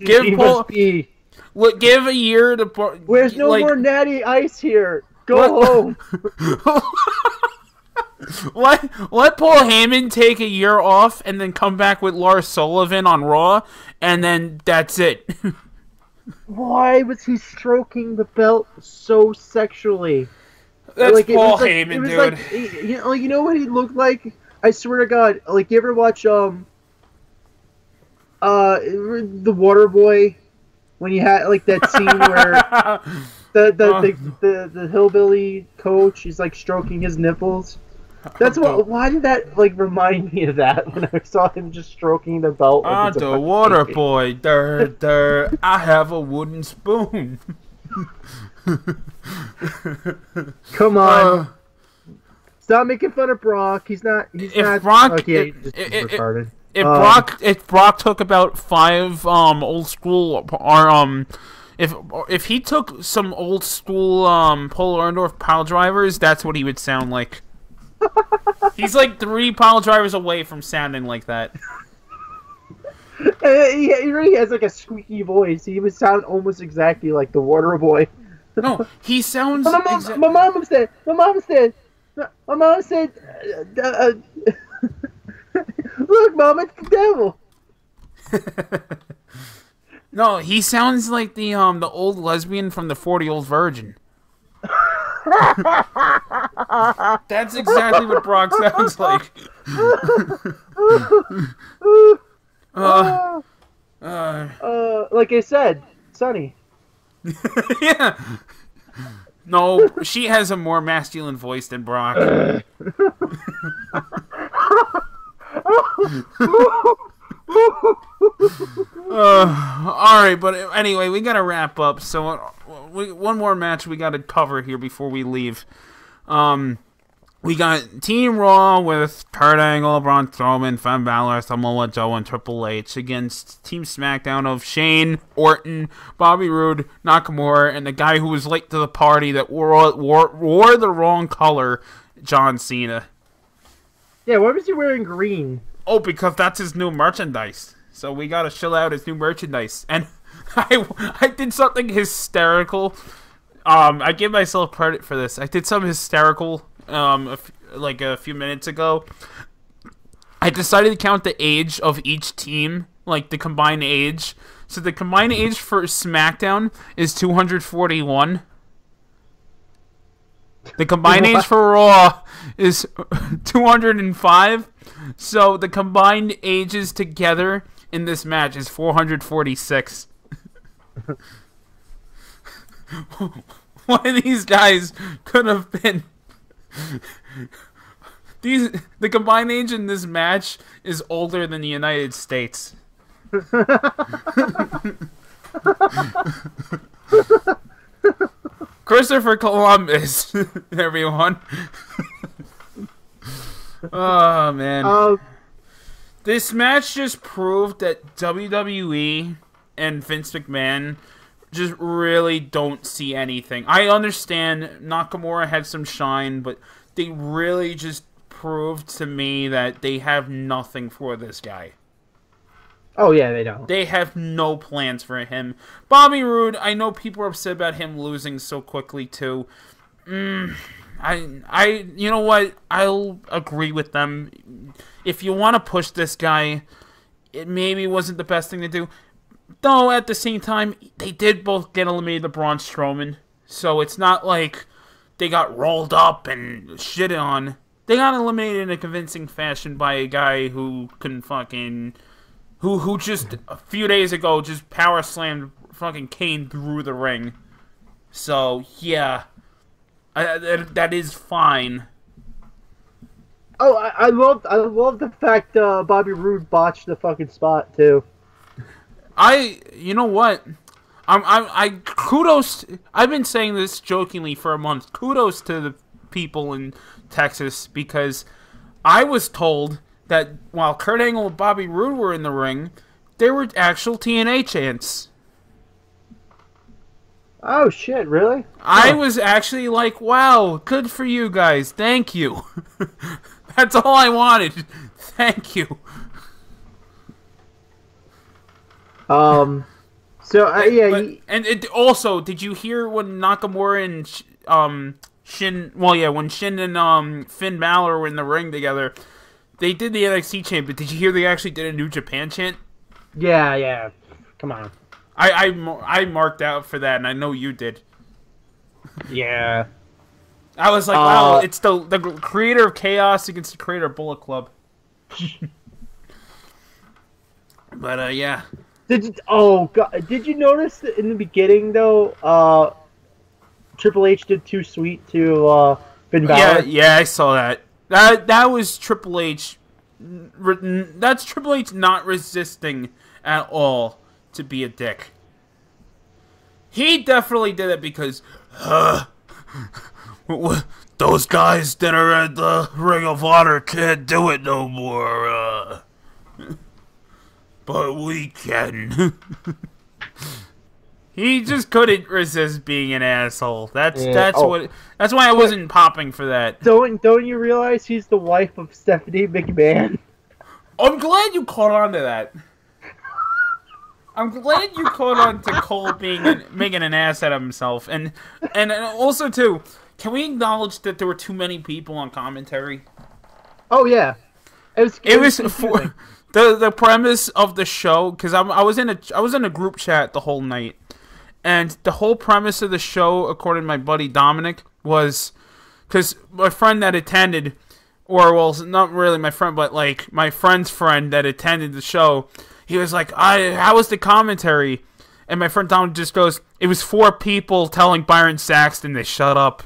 Give a year to. Where's no more natty ice here? Go home. Let Paul Heyman take a year off and then come back with Lars Sullivan on Raw, and then that's it. Why was he stroking the belt so sexually? That's like, Paul Heyman, dude. Like, you know what he looked like? I swear to God. Like, you ever watch The Waterboy? When you had like that scene where the hillbilly coach is like stroking his nipples. That's what. Why did that like remind me of that when I saw him just stroking the belt? Like the Waterboy. I have a wooden spoon. Come on. Stop making fun of Brock. He's not. Brock, okay, retarded. If Brock took about 5 old school If he took some old school Polo Orndorff pile drivers, that's what he would sound like. He's like 3 pile drivers away from sounding like that. He really has like a squeaky voice. He would sound almost exactly like the Water Boy. No, he sounds. My mom said. Look, Mom, it's the devil. No, he sounds like the old lesbian from the 40-Year-Old Virgin. That's exactly what Brock sounds like. Like I said, Sonny. Yeah. No, she has a more masculine voice than Brock. Alright, but anyway, we gotta wrap up. So, one more match we gotta cover here before we leave. We got Team Raw with Kurt Angle, Braun Strowman, Finn Balor, Samoa Joe, and Triple H against Team SmackDown of Shane, Orton, Bobby Roode, Nakamura, and the guy who was late to the party that wore the wrong color, John Cena. Yeah, why was he wearing green? Oh, because that's his new merchandise. So we gotta chill out his new merchandise. And I did something hysterical. I give myself credit for this. I did something hysterical like a few minutes ago. I decided to count the age of each team, like the combined age. So the combined age for SmackDown is 241. The combined age for Raw is 205. So the combined ages together in this match is 446. One of these guys could have been... The combined age in this match is older than the United States. Christopher Columbus, everyone. Oh, man. This match just proved that WWE and Vince McMahon just really don't see anything. I understand Nakamura had some shine, but they really just proved to me that they have nothing for this guy. Oh, yeah, they don't. They have no plans for him. Bobby Roode, I know people are upset about him losing so quickly, too. You know what? I'll agree with them. If you want to push this guy, it maybe wasn't the best thing to do. Though, at the same time, they did both get eliminated to Braun Strowman. So it's not like they got rolled up and shit on. They got eliminated in a convincing fashion by a guy who couldn't fucking... Who just a few days ago just power slammed fucking Kane through the ring. So, yeah. That is fine. Oh, I love the fact Bobby Roode botched the fucking spot too. You know what? Kudos. I've been saying this jokingly for a month. Kudos to the people in Texas, because I was told that while Kurt Angle and Bobby Roode were in the ring, there were actual TNA chants. Oh shit! Really? I was actually like, "Wow, good for you guys. Thank you." That's all I wanted. Thank you. So yeah. And it also, did you hear when Nakamura and Shin? Well, yeah, when Shin and Finn Balor were in the ring together, they did the NXT chant. But did you hear they actually did a New Japan chant? Yeah. Come on. I marked out for that, and I know you did. Yeah. I was like, wow, it's the creator of Chaos against the creator of Bullet Club. But yeah. Did you notice that in the beginning though? Triple H did Too Sweet to Finn Balor. Yeah, I saw that. That was Triple H. That's Triple H not resisting at all to be a dick. He definitely did it because those guys that are at the Ring of Honor can't do it no more. But we can. He just couldn't resist being an asshole. That's Oh. that's why I wasn't popping for that. Don't you realize he's the wife of Stephanie McMahon? I'm glad you caught on to that. I'm glad you caught on to Cole making an ass out of himself, and also too. Can we acknowledge that there were too many people on commentary? Oh yeah, it was for the premise of the show, because I was in a group chat the whole night, and the whole premise of the show, according to my buddy Dominic, was because my friend that attended, or well, not really my friend, but like my friend's friend that attended the show. He was like, how was the commentary? And my friend Tom just goes, it was 4 people telling Byron Saxton to shut up.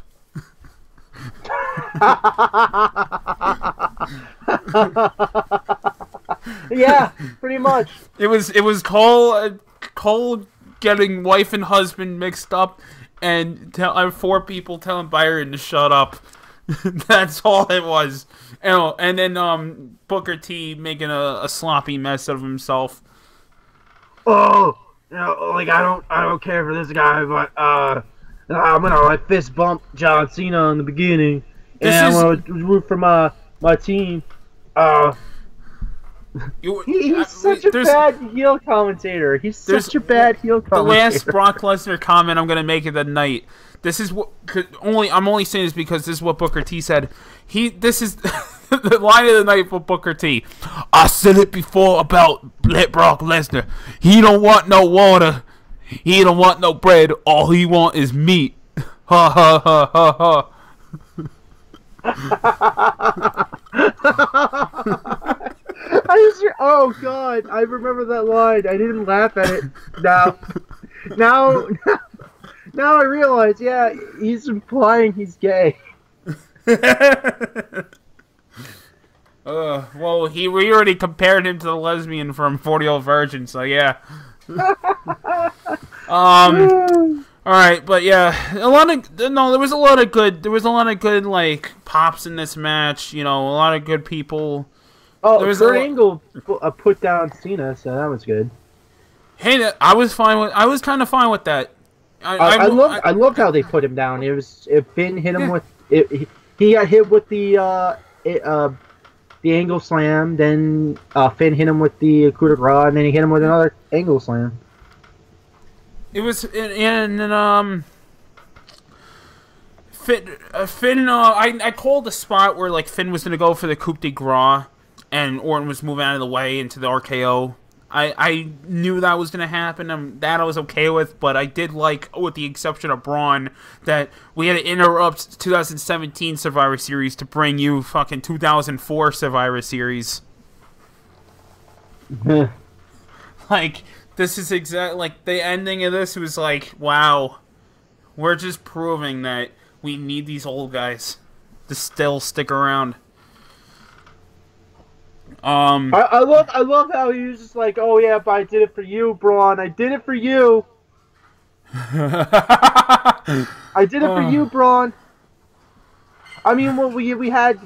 Yeah, pretty much. It was Cole getting wife and husband mixed up, and 4 people telling Byron to shut up. That's all it was. And then Booker T making a sloppy mess of himself. Oh, like I don't care for this guy, but I'm gonna like fist bump John Cena in the beginning, and I'm gonna root for my team. He's such a bad heel commentator. He's such a bad heel commentator. The last Brock Lesnar comment I'm gonna make of the night. This is what I'm only saying this because this is what Booker T said. This is the line of the night for Booker T. I said it before about Brock Lesnar. He don't want no water. He don't want no bread. All he want is meat. Ha ha ha ha ha. Oh god, I remember that line. I didn't laugh at it. Now I realize, yeah, he's implying he's gay. Well, we already compared him to the lesbian from 40-Year-Old Virgin, so yeah. All right, but yeah, there was a lot of good like pops in this match. You know, a lot of good people. Oh, Kurt Angle put down Cena, so that was good. Hey, I was kind of fine with that. I loved how they put him down. Finn hit him with it. He got hit with the angle slam. Then Finn hit him with the coup de grace, and then he hit him with another angle slam. It was Finn. I called the spot where like Finn was gonna go for the coup de grace, and Orton was moving out of the way into the RKO. I knew that was going to happen, that I was okay with, but I did like, with the exception of Braun, that we had to interrupt 2017 Survivor Series to bring you fucking 2004 Survivor Series. Like, this is like, the ending of this was like, wow, we're just proving that we need these old guys to still stick around. I love how he was just like, oh yeah, but I did it for you, Braun. I did it for you. I did it for you, Braun. I mean, well, we had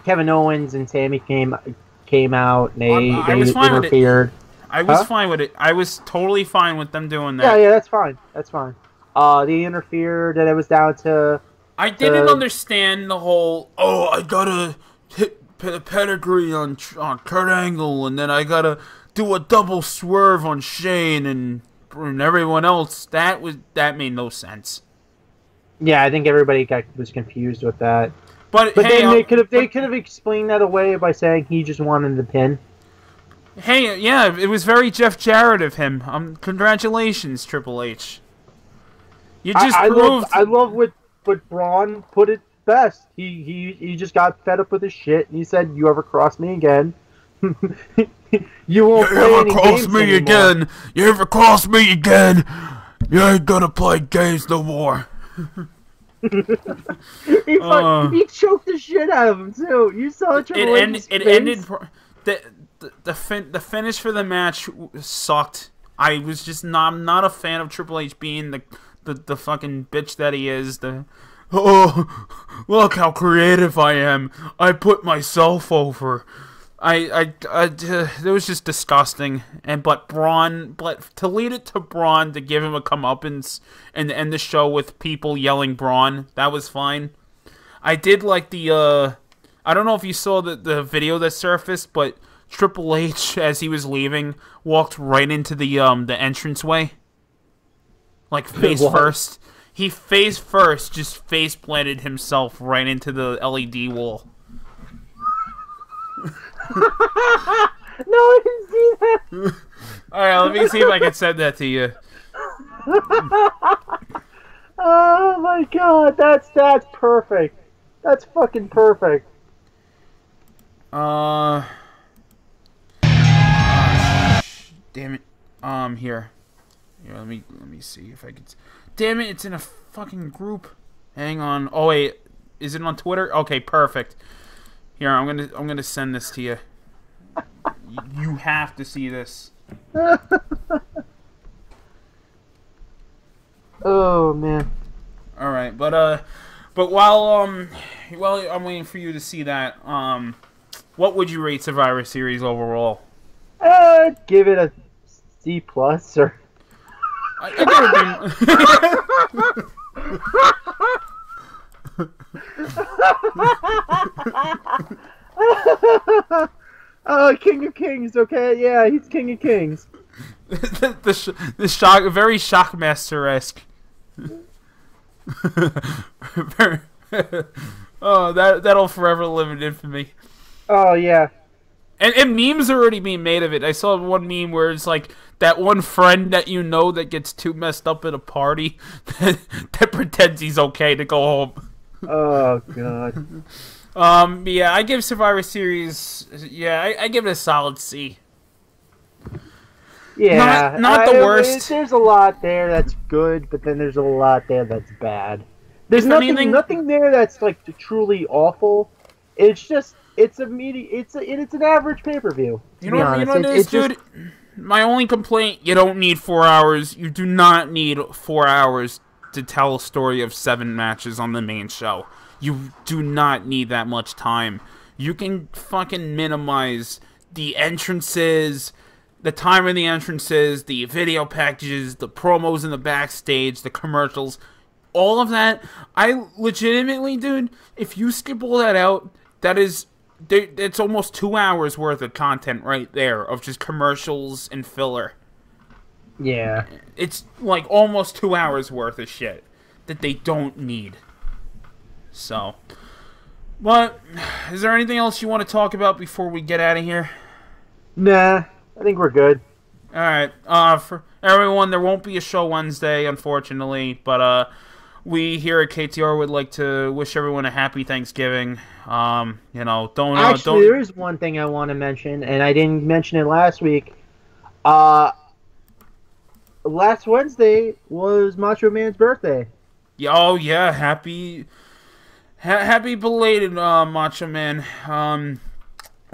Kevin Owens and Sammy came out. And they interfered. I was fine with it. I was totally fine with them doing that. Yeah, that's fine. That's fine. They interfered, and it was down to. I didn't understand the whole. Oh, I gotta hit the pedigree on Kurt Angle, and then I gotta do a double swerve on Shane and everyone else. That made no sense. Yeah, I think everybody was confused with that. But hey, then they could have explained that away by saying he just wanted the pin. Hey, yeah, it was very Jeff Jarrett of him. Congratulations, Triple H. You just proved. I love what Braun put it best. He just got fed up with his shit, and he said, "You ever cross me again, you won't play any games anymore. You ever cross me again, you ain't gonna play games no more." He choked the shit out of him too. You saw Triple H's face. Ended. The finish for the match sucked. I'm not a fan of Triple H being the fucking bitch that he is. Oh, look how creative I am. I put myself over. It was just disgusting. But to lead it to Braun, to give him a comeuppance and to end the show with people yelling Braun, that was fine. I did like the I don't know if you saw the video that surfaced, but Triple H, as he was leaving, walked right into the entranceway, like face first. He face first, just face planted himself right into the LED wall. No, I didn't see that. Alright, let me see if I can send that to you. Oh my god, that's perfect. That's fucking perfect. Damn it. Here, let me see if I can. Damn it, it's in a fucking group. Hang on. Oh wait, is it on Twitter? Okay, perfect. Here, I'm gonna send this to you. You have to see this. Oh man. All right, but while I'm waiting for you to see that, what would you rate Survivor Series overall? Give it a C plus or. I give it Oh, King of Kings, okay? Yeah, he's King of Kings. the shock, very Shockmaster-esque. Oh, that'll forever live in infamy. Oh yeah. And memes are already being made of it. I saw one meme where it's like that one friend that you know that gets too messed up at a party that pretends he's okay to go home. Oh god. Yeah, I give Survivor Series. Yeah, I give it a solid C. Yeah, not the worst. There's a lot there that's good, but then there's a lot there that's bad. There's nothing there that's like truly awful. It's just it's an average pay-per-view. You know what it is, dude? My only complaint: you don't need 4 hours. You do not need 4 hours to tell a story of 7 matches on the main show. You do not need that much time. You can fucking minimize the entrances, the time of the entrances, the video packages, the promos in the backstage, the commercials, all of that. I legitimately, dude, if you skip all that out, it's almost 2 hours worth of content right there of just commercials and filler. Yeah. It's like almost 2 hours worth of shit that they don't need. So, but is there anything else you want to talk about before we get out of here? Nah, I think we're good. All right. For everyone, there won't be a show Wednesday, unfortunately, but we here at KTR would like to wish everyone a happy Thanksgiving. Don't there is one thing I want to mention, and I didn't mention it last week. Last Wednesday was Macho Man's birthday. Oh yeah, happy belated Macho Man.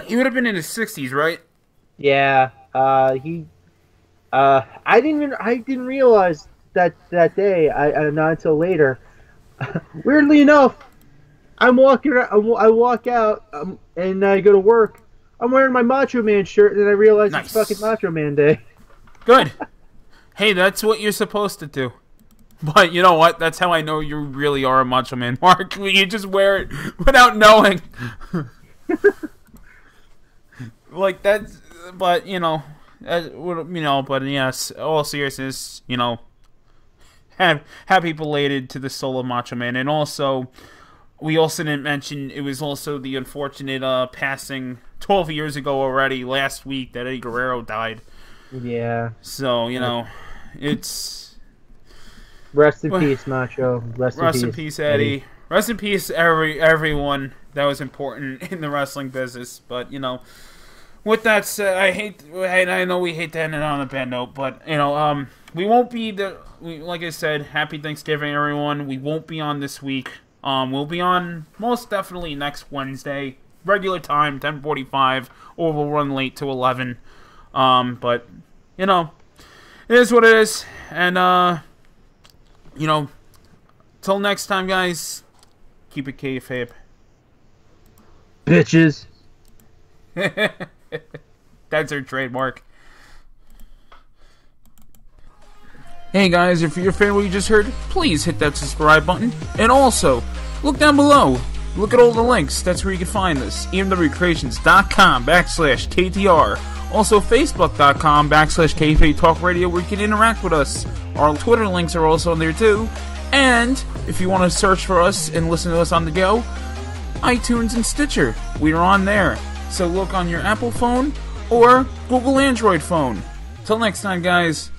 He would have been in his 60s, right? Yeah. I didn't realize that day. Not until later. Weirdly enough, I walk out and I go to work. I'm wearing my Macho Man shirt, and then I realize It's fucking Macho Man Day. Good. Hey, that's what you're supposed to do. But you know what? That's how I know you really are a Macho Man, Mark. You just wear it without knowing. Like that's, but but yes, all seriousness, happy belated to the soul of Macho Man, and also we also didn't mention it was also the unfortunate passing 12 years ago already last week that Eddie Guerrero died. Yeah. So it's. Rest in peace, Macho. Rest in peace, Eddie. Rest in peace, everyone that was important in the wrestling business. But with that said, I know we hate to end it on a bad note, but we won't be like I said, happy Thanksgiving, everyone. We won't be on this week. We'll be on most definitely next Wednesday, regular time, 10:45, or we'll run late to 11. But it is what it is, and till next time, guys, keep it kayfabe. Bitches. That's our trademark. Hey guys, if you're a fan of what you just heard, please hit that subscribe button. And also, look down below. Look at all the links. That's where you can find us. emwcreations.com/KTR. Also, Facebook.com/KFA Talk Radio, where you can interact with us. Our Twitter links are also on there too. And if you want to search for us and listen to us on the go, iTunes and Stitcher. We are on there. So look on your Apple phone or Google Android phone. Till next time, guys.